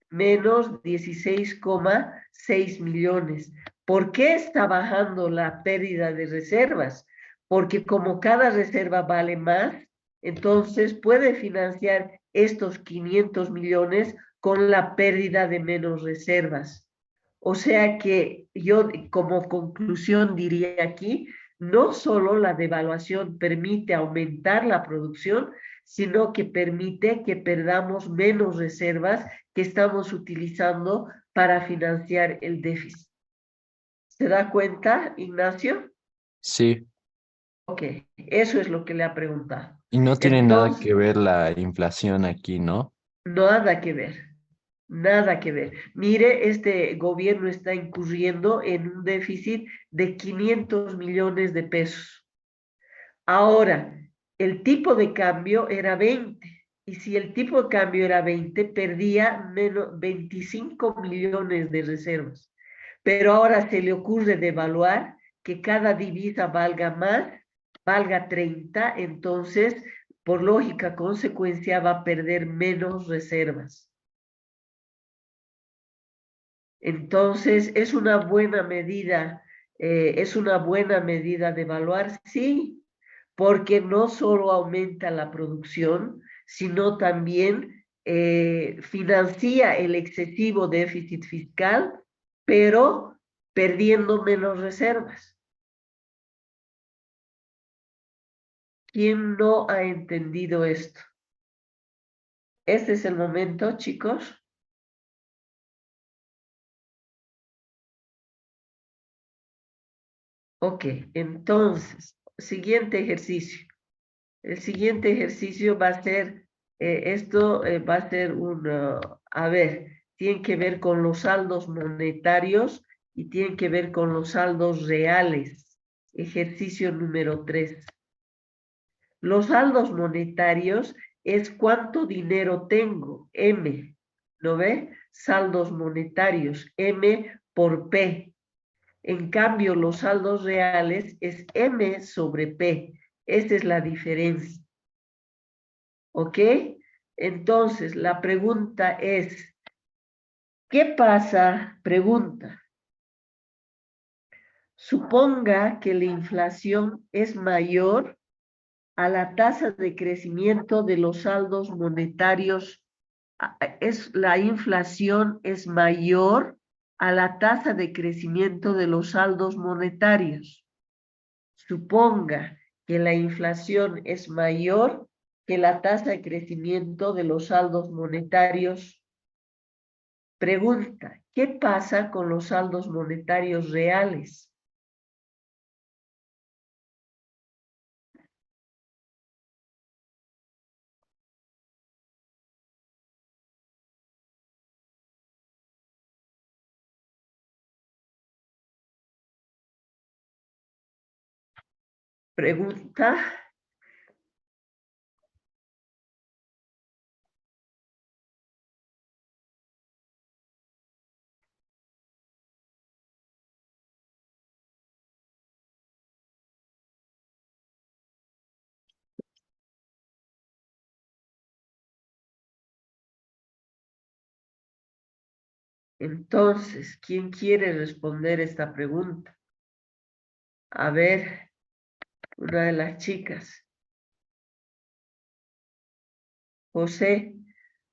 A: Menos 16,6 millones. ¿Por qué está bajando la pérdida de reservas? porque como cada reserva vale más, entonces puede financiar estos 500 millones con la pérdida de menos reservas. O sea que yo como conclusión diría aquí, no solo la devaluación permite aumentar la producción, sino que permite que perdamos menos reservas que estamos utilizando para financiar el déficit. ¿Se da cuenta, Ignacio?
H: Sí,
A: Ok, eso es lo que le ha preguntado.
H: y no tiene nada
A: Entonces,
H: que ver la inflación aquí, ¿no?
A: nada que ver, nada que ver. Mire, este gobierno está incurriendo en un déficit de 500 millones de pesos. Ahora, el tipo de cambio era 20, y si el tipo de cambio era 20, perdía menos 25 millones de reservas. Pero ahora se le ocurre devaluar, que cada divisa valga más, valga 30, entonces, por lógica consecuencia, va a perder menos reservas. Entonces, es una buena medida, devaluar, sí, porque no solo aumenta la producción, sino también financia el excesivo déficit fiscal, pero perdiendo menos reservas. ¿Quién no ha entendido esto? Este es el momento, chicos. Ok, entonces, siguiente ejercicio. El siguiente ejercicio va a ser, va a ser a ver, tiene que ver con los saldos monetarios y tiene que ver con los saldos reales. Ejercicio número 3. Los saldos monetarios es cuánto dinero tengo, M, ¿no ve? Saldos monetarios, M por P. En cambio, los saldos reales es M sobre P. Esa es la diferencia. ¿Ok? Entonces, la pregunta es, ¿qué pasa? Pregunta. Suponga que la inflación es mayor a la tasa de crecimiento de los saldos monetarios. La inflación es mayor a la tasa de crecimiento de los saldos monetarios. Suponga que la inflación es mayor que la tasa de crecimiento de los saldos monetarios. Pregunta, ¿qué pasa con los saldos monetarios reales? Pregunta. Entonces, ¿quién quiere responder esta pregunta? A ver, una de las chicas. José,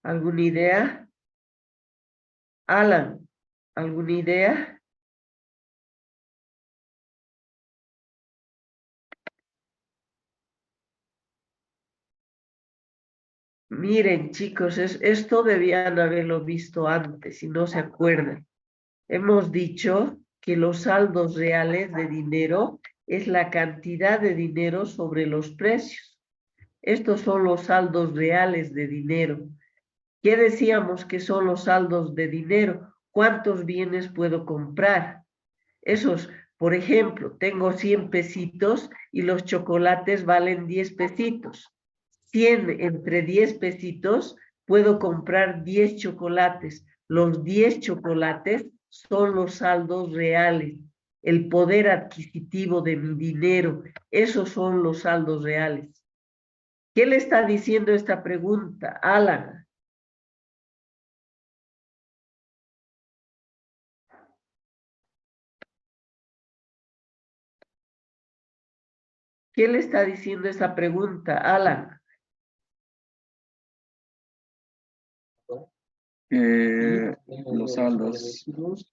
A: ¿alguna idea? Alan, ¿alguna idea? Miren, chicos, esto debían haberlo visto antes y no se acuerdan. Hemos dicho que los saldos reales de dinero es la cantidad de dinero sobre los precios. Estos son los saldos reales de dinero. ¿Qué decíamos que son los saldos de dinero? ¿Cuántos bienes puedo comprar? Esos, por ejemplo, tengo 100 pesitos y los chocolates valen 10 pesitos. 100 entre 10 pesitos, puedo comprar 10 chocolates. Los 10 chocolates son los saldos reales, el poder adquisitivo de mi dinero. Esos son los saldos reales. ¿Qué le está diciendo esta pregunta, Alan? ¿Qué le está diciendo esa pregunta, Alan?
J: Los saldos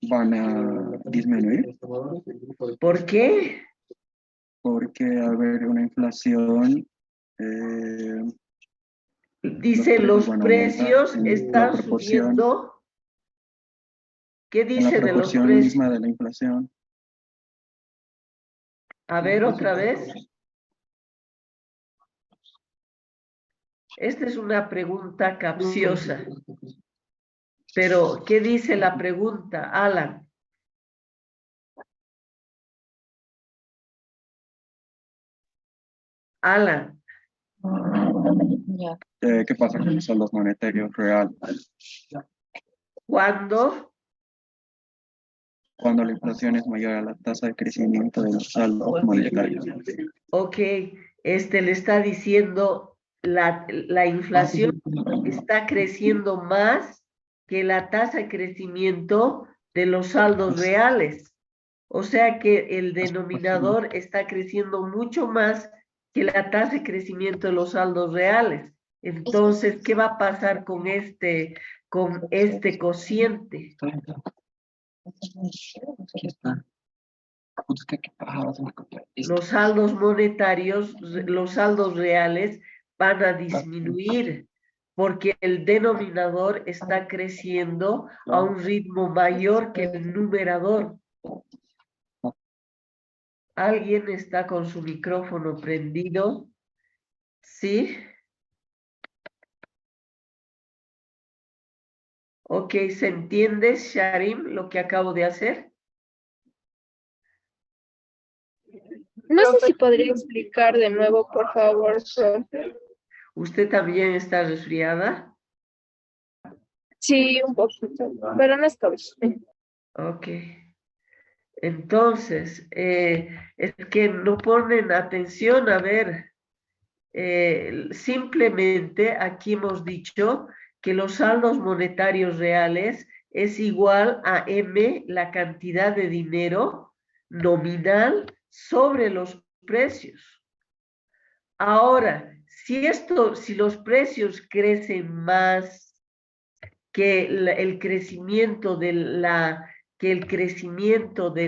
J: van a disminuir
A: ¿Por qué?
J: porque va a haber una inflación,
A: Dice,
J: los
A: los
J: van a aumentar
A: precios
J: en la
A: están
J: proporción,
A: subiendo. ¿Qué
J: en la
A: dice de los
J: proporción
A: precios?
J: misma de la inflación.
A: A ver, otra vez. Esta es una pregunta capciosa. Pero, ¿qué dice la pregunta, Alan? Alan,
J: ¿Qué pasa con los saldos monetarios reales?
A: ¿cuándo?
J: Cuando la inflación es mayor a la tasa de crecimiento de los saldos monetarios.
A: Ok, le está diciendo la inflación está creciendo más que la tasa de crecimiento de los saldos reales. O sea que el denominador está creciendo mucho más que la tasa de crecimiento de los saldos reales. Entonces, ¿qué va a pasar con este cociente? Los saldos monetarios, los saldos reales van a disminuir porque el denominador está creciendo a un ritmo mayor que el numerador. ¿Alguien está con su micrófono prendido? ¿Sí? Ok, ¿se entiende, Sharim, lo que acabo de hacer?
B: No sé si podría explicar de nuevo, por favor, profe.
A: ¿Usted también está resfriada?
B: Sí, un poquito, pero no es COVID.
A: Ok. Entonces, es que no ponen atención, a ver, simplemente aquí hemos dicho que los saldos monetarios reales es igual a M, la cantidad de dinero nominal sobre los precios. Ahora, si los precios crecen más que el crecimiento de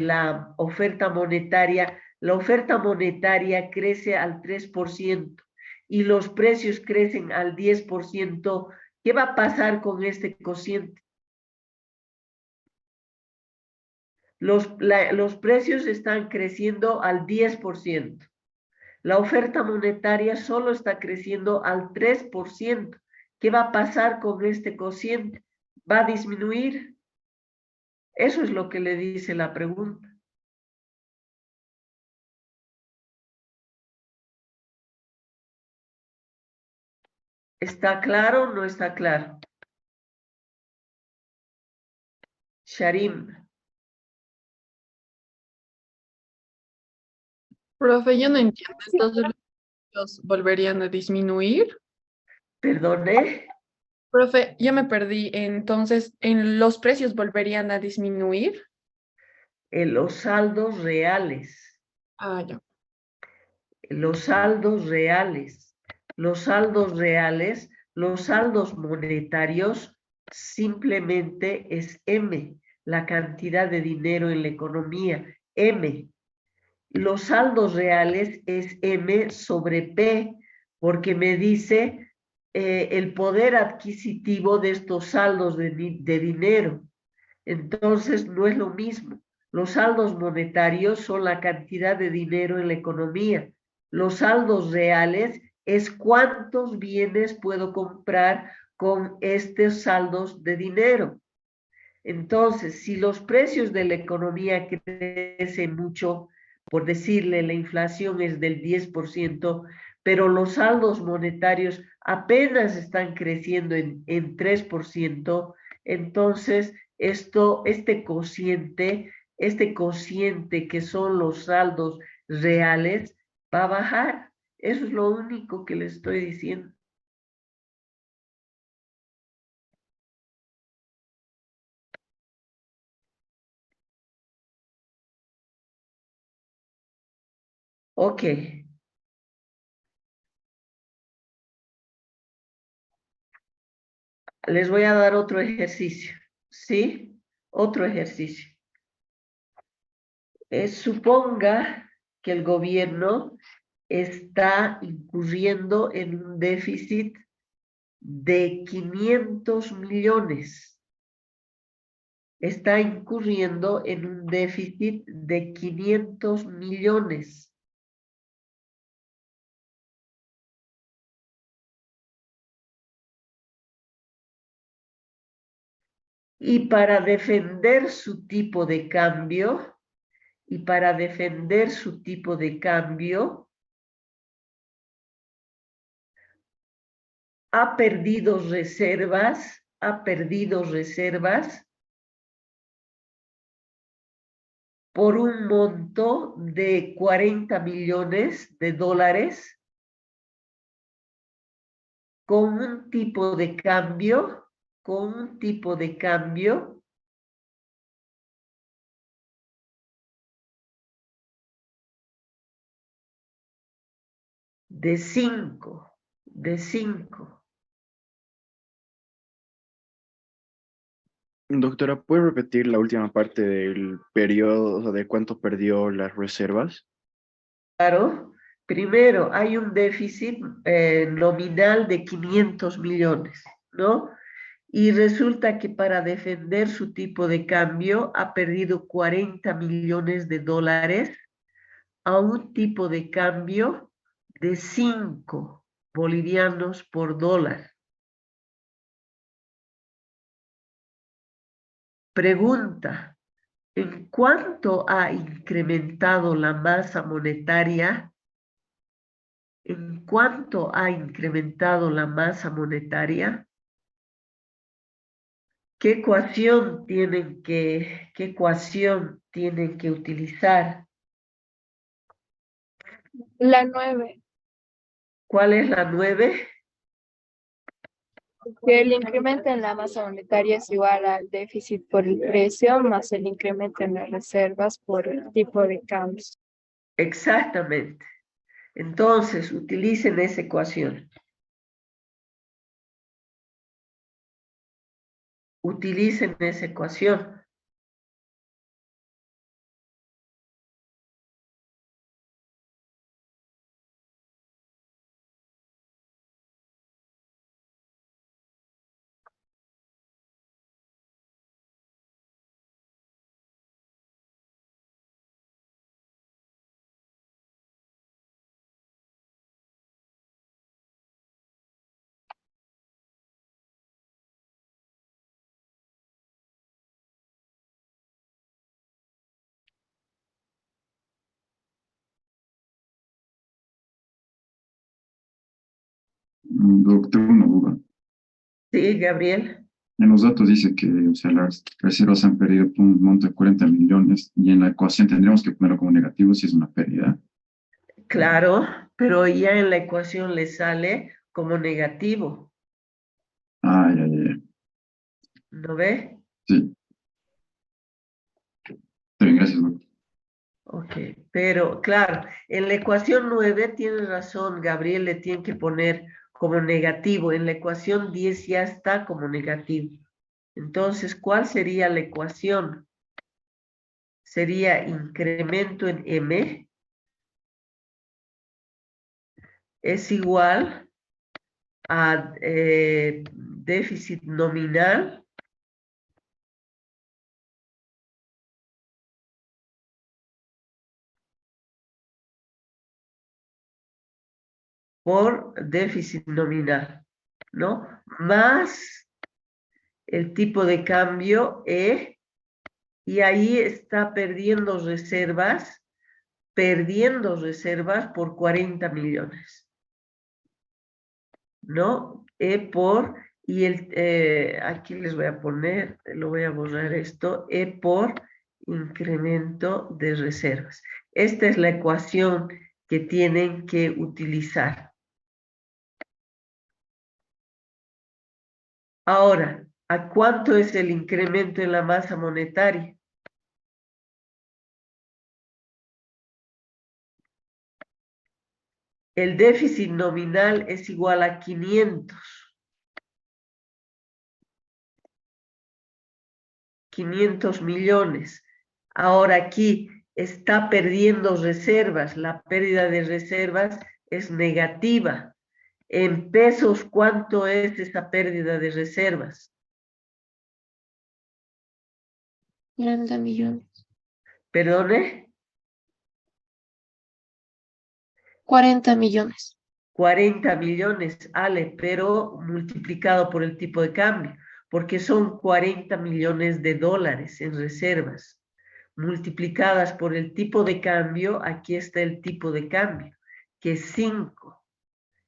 A: la oferta monetaria, la oferta monetaria crece al 3% y los precios crecen al 10%, ¿qué va a pasar con este cociente? Los precios están creciendo al 10%. La oferta monetaria solo está creciendo al 3%. ¿Qué va a pasar con este cociente? ¿Va a disminuir? Eso es lo que le dice la pregunta. ¿Está claro o no está claro? Sharim,
D: Profe, yo no entiendo. Entonces, ¿los volverían a disminuir?
A: perdone,
D: Profe, ya me perdí. Entonces, ¿en los precios volverían a disminuir?
A: en los saldos reales,
D: Ah, ya.
A: los saldos reales, los saldos reales, los saldos monetarios simplemente es M, la cantidad de dinero en la economía, M. Los saldos reales es M sobre P, porque me dice el poder adquisitivo de estos saldos de dinero. Entonces, no es lo mismo. Los saldos monetarios son la cantidad de dinero en la economía. Los saldos reales es cuántos bienes puedo comprar con estos saldos de dinero. Entonces, si los precios de la economía crecen mucho, por decirle, la inflación es del 10%, pero los saldos monetarios apenas están creciendo en 3%, entonces este cociente que son los saldos reales, va a bajar. Eso es lo único que le estoy diciendo. Ok. les voy a dar otro ejercicio, ¿sí? Otro ejercicio. Suponga que el gobierno está incurriendo en un déficit de 500 millones. Está incurriendo en un déficit de 500 millones. Y para defender su tipo de cambio, ha perdido reservas por un monto de 40 millones de dólares con un tipo de cambio de 5.
I: Doctora, ¿puede repetir la última parte del periodo, o sea, de cuánto perdió las reservas?
A: Claro, primero hay un déficit nominal de 500 millones, ¿no? Y resulta que para defender su tipo de cambio ha perdido 40 millones de dólares a un tipo de cambio de 5 bolivianos por dólar. Pregunta, ¿en cuánto ha incrementado la masa monetaria? ¿En cuánto ha incrementado la masa monetaria? ¿Qué ecuación tienen que utilizar?
B: La 9,
A: ¿Cuál es la 9?
B: que el incremento en la masa monetaria es igual al déficit por el precio más el incremento en las reservas por el tipo de cambio.
A: Exactamente. Entonces, utilicen esa ecuación. Utilicen esa ecuación.
C: Doctor, una duda.
A: Sí, Gabriel.
C: En los datos dice que, o sea, las reservas han perdido por un monto de 40 millones y en la ecuación tendríamos que ponerlo como negativo si es una pérdida.
A: Claro, pero ya en la ecuación le sale como negativo.
C: Ah, ya.
A: ¿No ve?
C: Sí. Está bien, gracias, doctor.
A: Ok, pero claro, en la ecuación 9 tiene razón, Gabriel, le tiene que poner como negativo. En la ecuación 10 ya está como negativo. Entonces, ¿cuál sería la ecuación? Sería incremento en M es igual a déficit nominal por déficit nominal, ¿no? Más el tipo de cambio E, y ahí está perdiendo reservas por 40 millones, ¿no? Aquí les voy a poner, lo voy a borrar esto, E por incremento de reservas. Esta es la ecuación que tienen que utilizar. Ahora, ¿a cuánto es el incremento en la masa monetaria? El déficit nominal es igual a 500. 500 millones. Ahora aquí está perdiendo reservas. La pérdida de reservas es negativa. En pesos, ¿cuánto es esa pérdida de reservas?
G: 40 millones.
A: ¿Perdone?
G: 40 millones.
A: 40 millones, Ale, pero multiplicado por el tipo de cambio, porque son 40 millones de dólares en reservas. Multiplicadas por el tipo de cambio, aquí está el tipo de cambio, que es 5.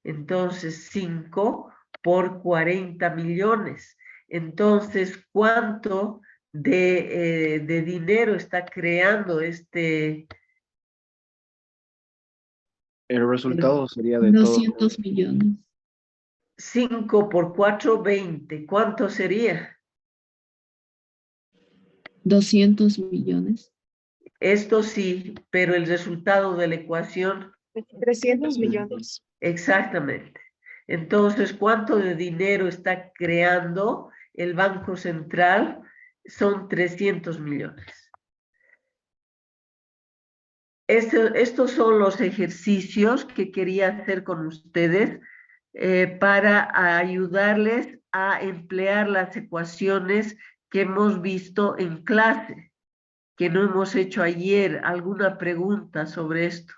A: Entonces, 5 por 40 millones. Entonces, ¿cuánto de dinero está creando este?
I: El resultado sería de todo.
K: 200 millones.
A: 5 por 4, 20. ¿Cuánto sería?
K: 200 millones.
A: Esto sí, pero el resultado de la ecuación,
B: 300 millones.
A: exactamente. Entonces, ¿cuánto de dinero está creando el Banco Central? Son 300 millones. Estos son los ejercicios que quería hacer con ustedes para ayudarles a emplear las ecuaciones que hemos visto en clase, que no hemos hecho ayer. ¿Alguna pregunta sobre esto?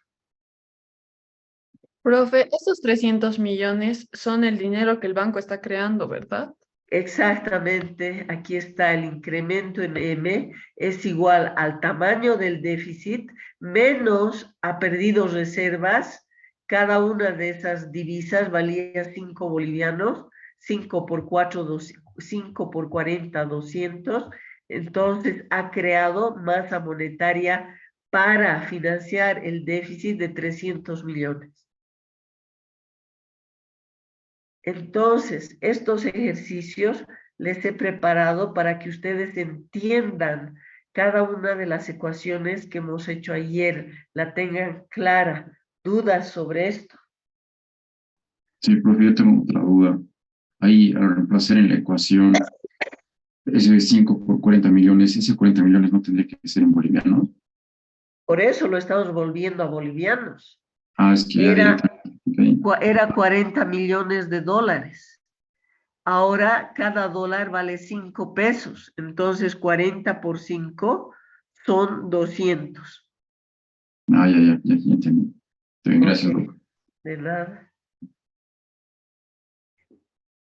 D: Profe, estos 300 millones son el dinero que el banco está creando, ¿verdad?
A: Exactamente, aquí está el incremento en M, es igual al tamaño del déficit menos a perdidos reservas. Cada una de esas divisas valía 5 bolivianos, 5 por 4, 5 por 40, 200. Entonces ha creado masa monetaria para financiar el déficit de 300 millones. Entonces, estos ejercicios les he preparado para que ustedes entiendan cada una de las ecuaciones que hemos hecho ayer, la tengan clara. ¿Dudas sobre esto?
C: Sí, profe, yo tengo otra duda. Ahí, al reemplazar en la ecuación ese 5 por 40 millones, ese 40 millones no tendría que ser en bolivianos.
A: Por eso lo estamos volviendo a bolivianos.
C: Ah, es que
A: Era 40 millones de dólares. Ahora cada dólar vale 5 pesos. Entonces 40 por 5 son 200.
C: Ah, ya entendí. Está bien, gracias,
A: Ok,
C: doctor.
A: de nada.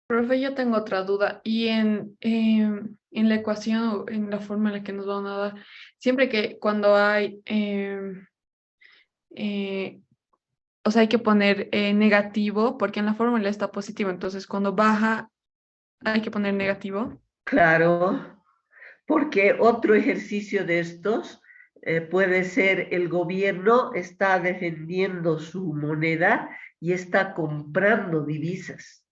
D: Profe, yo tengo otra duda. Y en la ecuación o en la forma en la que nos van a dar, siempre que cuando hay, o sea, hay que poner negativo, porque en la fórmula está positivo, entonces cuando baja hay que poner negativo.
A: Claro, porque otro ejercicio de estos puede ser el gobierno está defendiendo su moneda y está comprando divisas.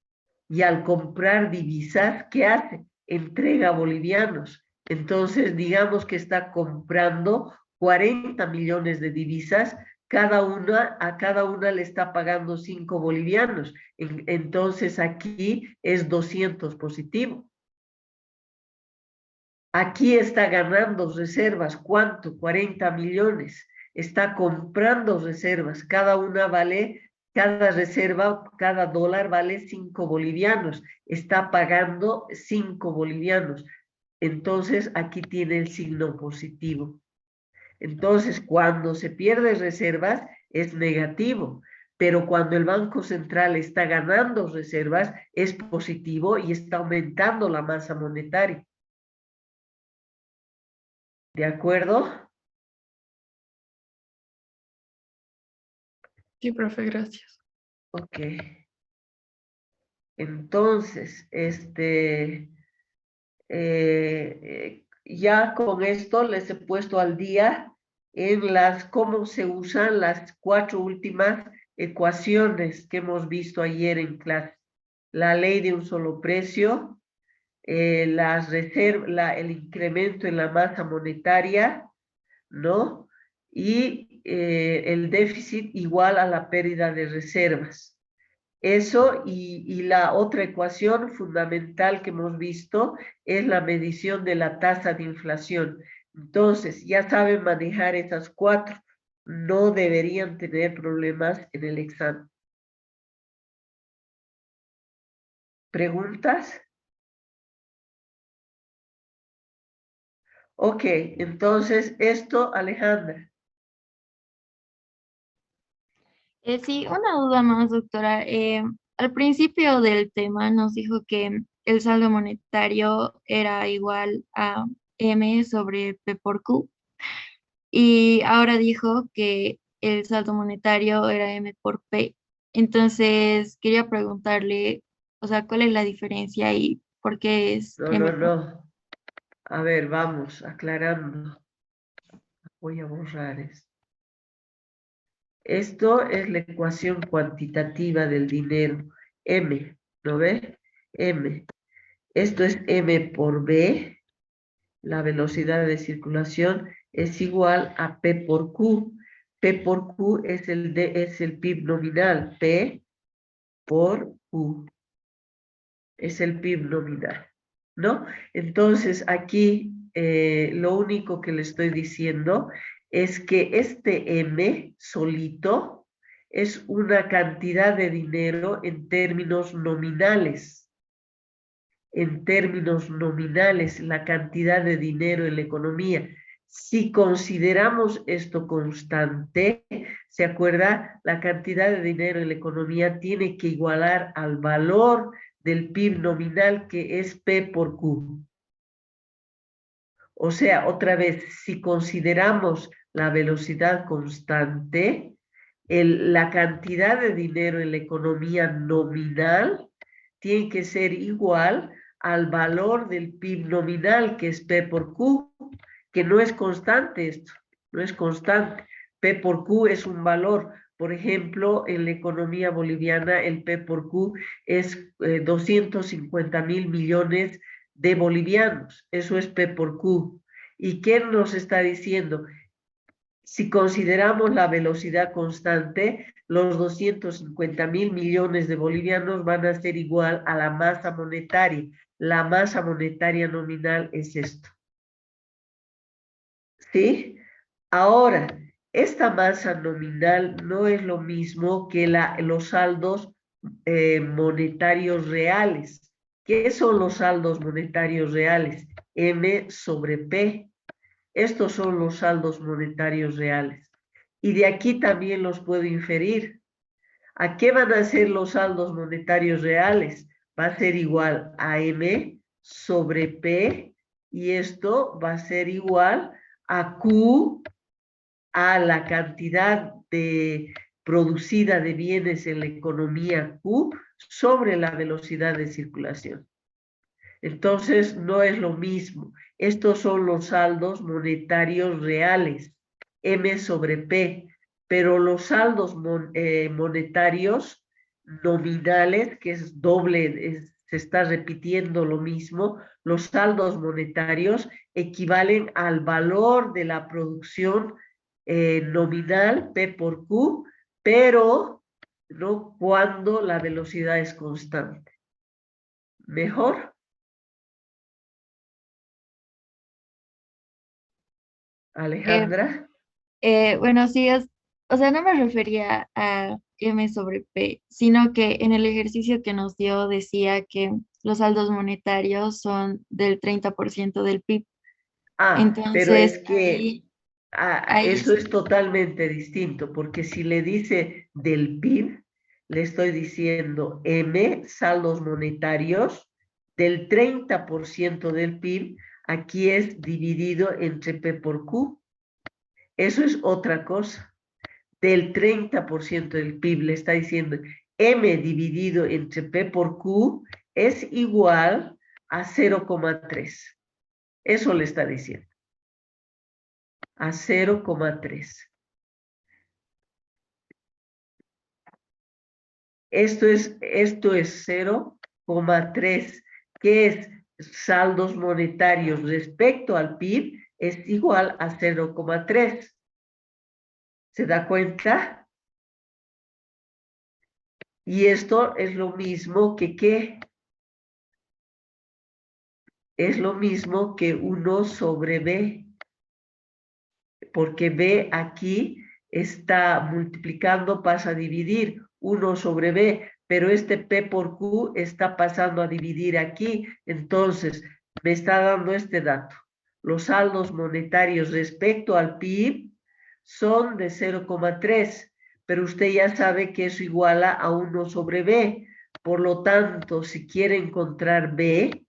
A: Y al comprar divisas, ¿qué hace? Entrega bolivianos. Entonces, digamos que está comprando 40 millones de divisas, a cada una le está pagando 5 bolivianos. Entonces, aquí es 200 positivo. Aquí está ganando reservas. ¿Cuánto? 40 millones. Está comprando reservas. Cada reserva, cada dólar vale 5 bolivianos. Está pagando 5 bolivianos. Entonces, aquí tiene el signo positivo. Entonces, cuando se pierde reservas, es negativo. Pero cuando el Banco Central está ganando reservas, es positivo y está aumentando la masa monetaria. ¿De acuerdo?
D: Sí, profe, gracias.
A: Ok. Entonces, ya con esto les he puesto al día en cómo se usan las 4 últimas ecuaciones que hemos visto ayer en clase. La ley de un solo precio, el incremento en la masa monetaria, ¿no? Y el déficit igual a la pérdida de reservas. Eso y la otra ecuación fundamental que hemos visto es la medición de la tasa de inflación. Entonces, ya saben manejar esas cuatro. No deberían tener problemas en el examen. ¿Preguntas? Ok, entonces esto, Alejandra.
L: Sí, una duda más, doctora. Al principio del tema nos dijo que el saldo monetario era igual a M sobre P por Q y ahora dijo que el saldo monetario era M por P. Entonces, quería preguntarle, o sea, ¿cuál es la diferencia y por qué es M por P?
A: No. A ver, vamos aclarando. Voy a borrar esto. Esto es la ecuación cuantitativa del dinero. M, ¿no ve? M. Esto es M por B. La velocidad de circulación es igual a P por Q. P por Q es el PIB nominal. P por Q es el PIB nominal, ¿no? Entonces, aquí lo único que le estoy diciendo es que este M solito es una cantidad de dinero en términos nominales. En términos nominales, la cantidad de dinero en la economía. Si consideramos esto constante, ¿se acuerda? La cantidad de dinero en la economía tiene que igualar al valor del PIB nominal, que es P por Q. O sea, otra vez, si consideramos la velocidad constante, la cantidad de dinero en la economía nominal tiene que ser igual al valor del PIB nominal, que es P por Q, que no es constante esto, no es constante. P por Q es un valor. Por ejemplo, en la economía boliviana, el P por Q es 250.000 millones de bolivianos. Eso es P por Q. ¿Y qué nos está diciendo? Si consideramos la velocidad constante, los 250.000 millones de bolivianos van a ser igual a la masa monetaria. La masa monetaria nominal es esto. ¿Sí? Ahora, esta masa nominal no es lo mismo que los saldos monetarios reales. ¿Qué son los saldos monetarios reales? M sobre P. Estos son los saldos monetarios reales. Y de aquí también los puedo inferir. ¿A qué van a ser los saldos monetarios reales? Va a ser igual a M sobre P, y esto va a ser igual a Q, a la cantidad producida de bienes en la economía Q sobre la velocidad de circulación. Entonces, no es lo mismo. Estos son los saldos monetarios reales, M sobre P, pero los saldos monetarios nominales, que es doble, se está repitiendo lo mismo, los saldos monetarios equivalen al valor de la producción nominal, P por Q, pero no cuando la velocidad es constante. ¿Mejor? Alejandra.
L: Bueno, sí, o sea, no me refería a M sobre P, sino que en el ejercicio que nos dio decía que los saldos monetarios son del 30% del PIB.
A: Pero es
L: Entonces,
A: que
L: ahí
A: eso es totalmente distinto, porque si le dice del PIB, le estoy diciendo M, saldos monetarios, del 30% del PIB, aquí es dividido entre P por Q. Eso es otra cosa. Del 30% del PIB le está diciendo M dividido entre P por Q es igual a 0,3. Eso le está diciendo. A 0,3. Esto es 0,3, que es saldos monetarios respecto al PIB, es igual a 0,3. ¿Se da cuenta? Y esto es lo mismo que ¿qué? Es lo mismo que 1 sobre B, porque B aquí está multiplicando, pasa a dividir 1 sobre B, pero este P por Q está pasando a dividir aquí, entonces me está dando este dato. Los saldos monetarios respecto al PIB son de 0,3, pero usted ya sabe que eso iguala a 1 sobre B. Por lo tanto, si quiere encontrar B,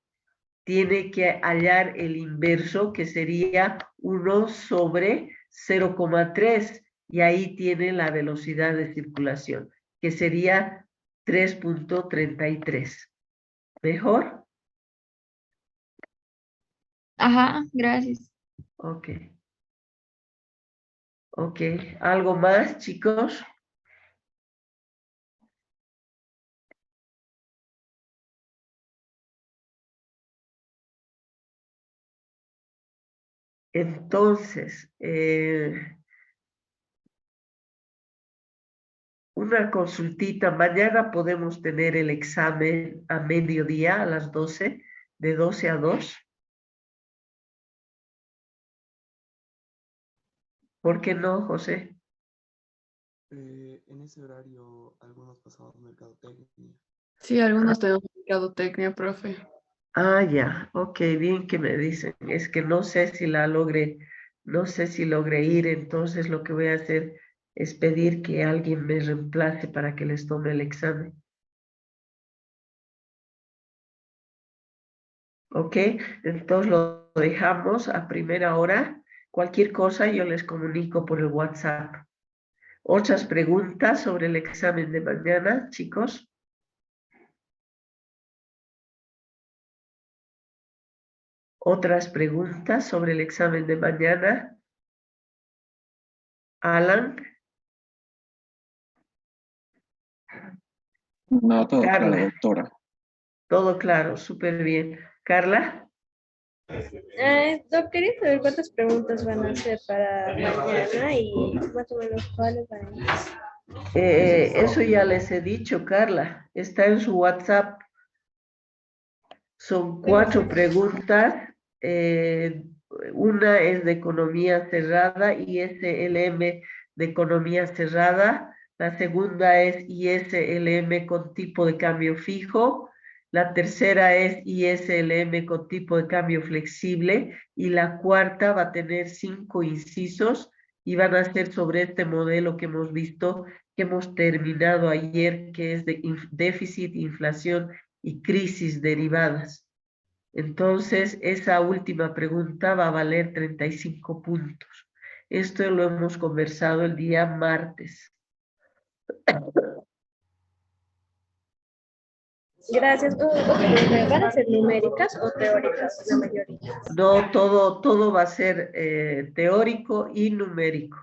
A: tiene que hallar el inverso, que sería 1 sobre 0,3, y ahí tiene la velocidad de circulación, que sería 3.33. ¿Mejor?
L: Ajá, gracias.
A: Ok. Ok. ¿Algo más, chicos? Entonces, una consultita. Mañana podemos tener el examen a mediodía, a las 12, de 12 a 2. ¿Por qué no, José?
J: En ese horario algunos pasamos mercadotecnia.
D: Sí, algunos tenemos mercadotecnia, profe.
A: Ah, ya, ok, bien que me dicen. Es que no sé si no sé si logré ir, entonces lo que voy a hacer es pedir que alguien me reemplace para que les tome el examen. Ok, entonces lo dejamos a primera hora. Cualquier cosa yo les comunico por el WhatsApp. ¿Otras preguntas sobre el examen de mañana, chicos? ¿Otras preguntas sobre el examen de mañana? Alan,
J: No, todo claro,
A: Carla,
J: doctora.
A: todo claro, súper bien. Carla,
B: Doc, quería saber cuántas preguntas van a hacer para mañana y más o menos cuáles van a ser.
A: eso ya les he dicho, Carla, está en su WhatsApp. Son 4 preguntas. Una es de economía cerrada, ISLM de economía cerrada. La segunda es ISLM con tipo de cambio fijo. La tercera es ISLM con tipo de cambio flexible. Y la cuarta va a tener 5 incisos y van a ser sobre este modelo que hemos visto, que hemos terminado ayer, que es de déficit, inflación y crisis derivadas. Entonces, esa última pregunta va a valer 35 puntos. Esto lo hemos conversado el día martes.
B: Gracias. ¿Van a ser numéricas o teóricas la mayoría?
A: No, todo va a ser teórico y numérico.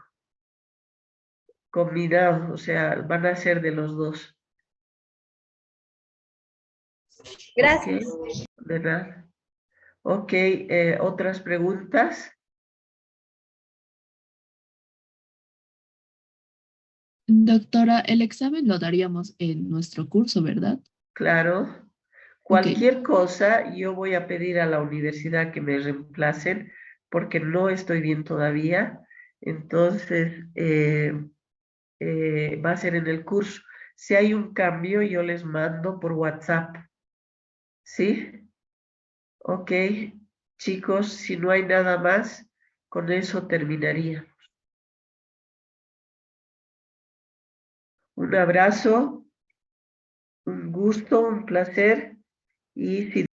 A: Combinados, o sea, van a ser de los dos.
B: Gracias.
A: Okay, de nada. Ok, ¿otras preguntas?
K: Doctora, el examen lo daríamos en nuestro curso, ¿verdad?
A: Claro.
K: Ok,
A: Cualquier cosa, yo voy a pedir a la universidad que me reemplacen porque no estoy bien todavía. Entonces, va a ser en el curso. Si hay un cambio, yo les mando por WhatsApp. ¿Sí? Ok, chicos, si no hay nada más, con eso terminaría. Un abrazo, un gusto, un placer y si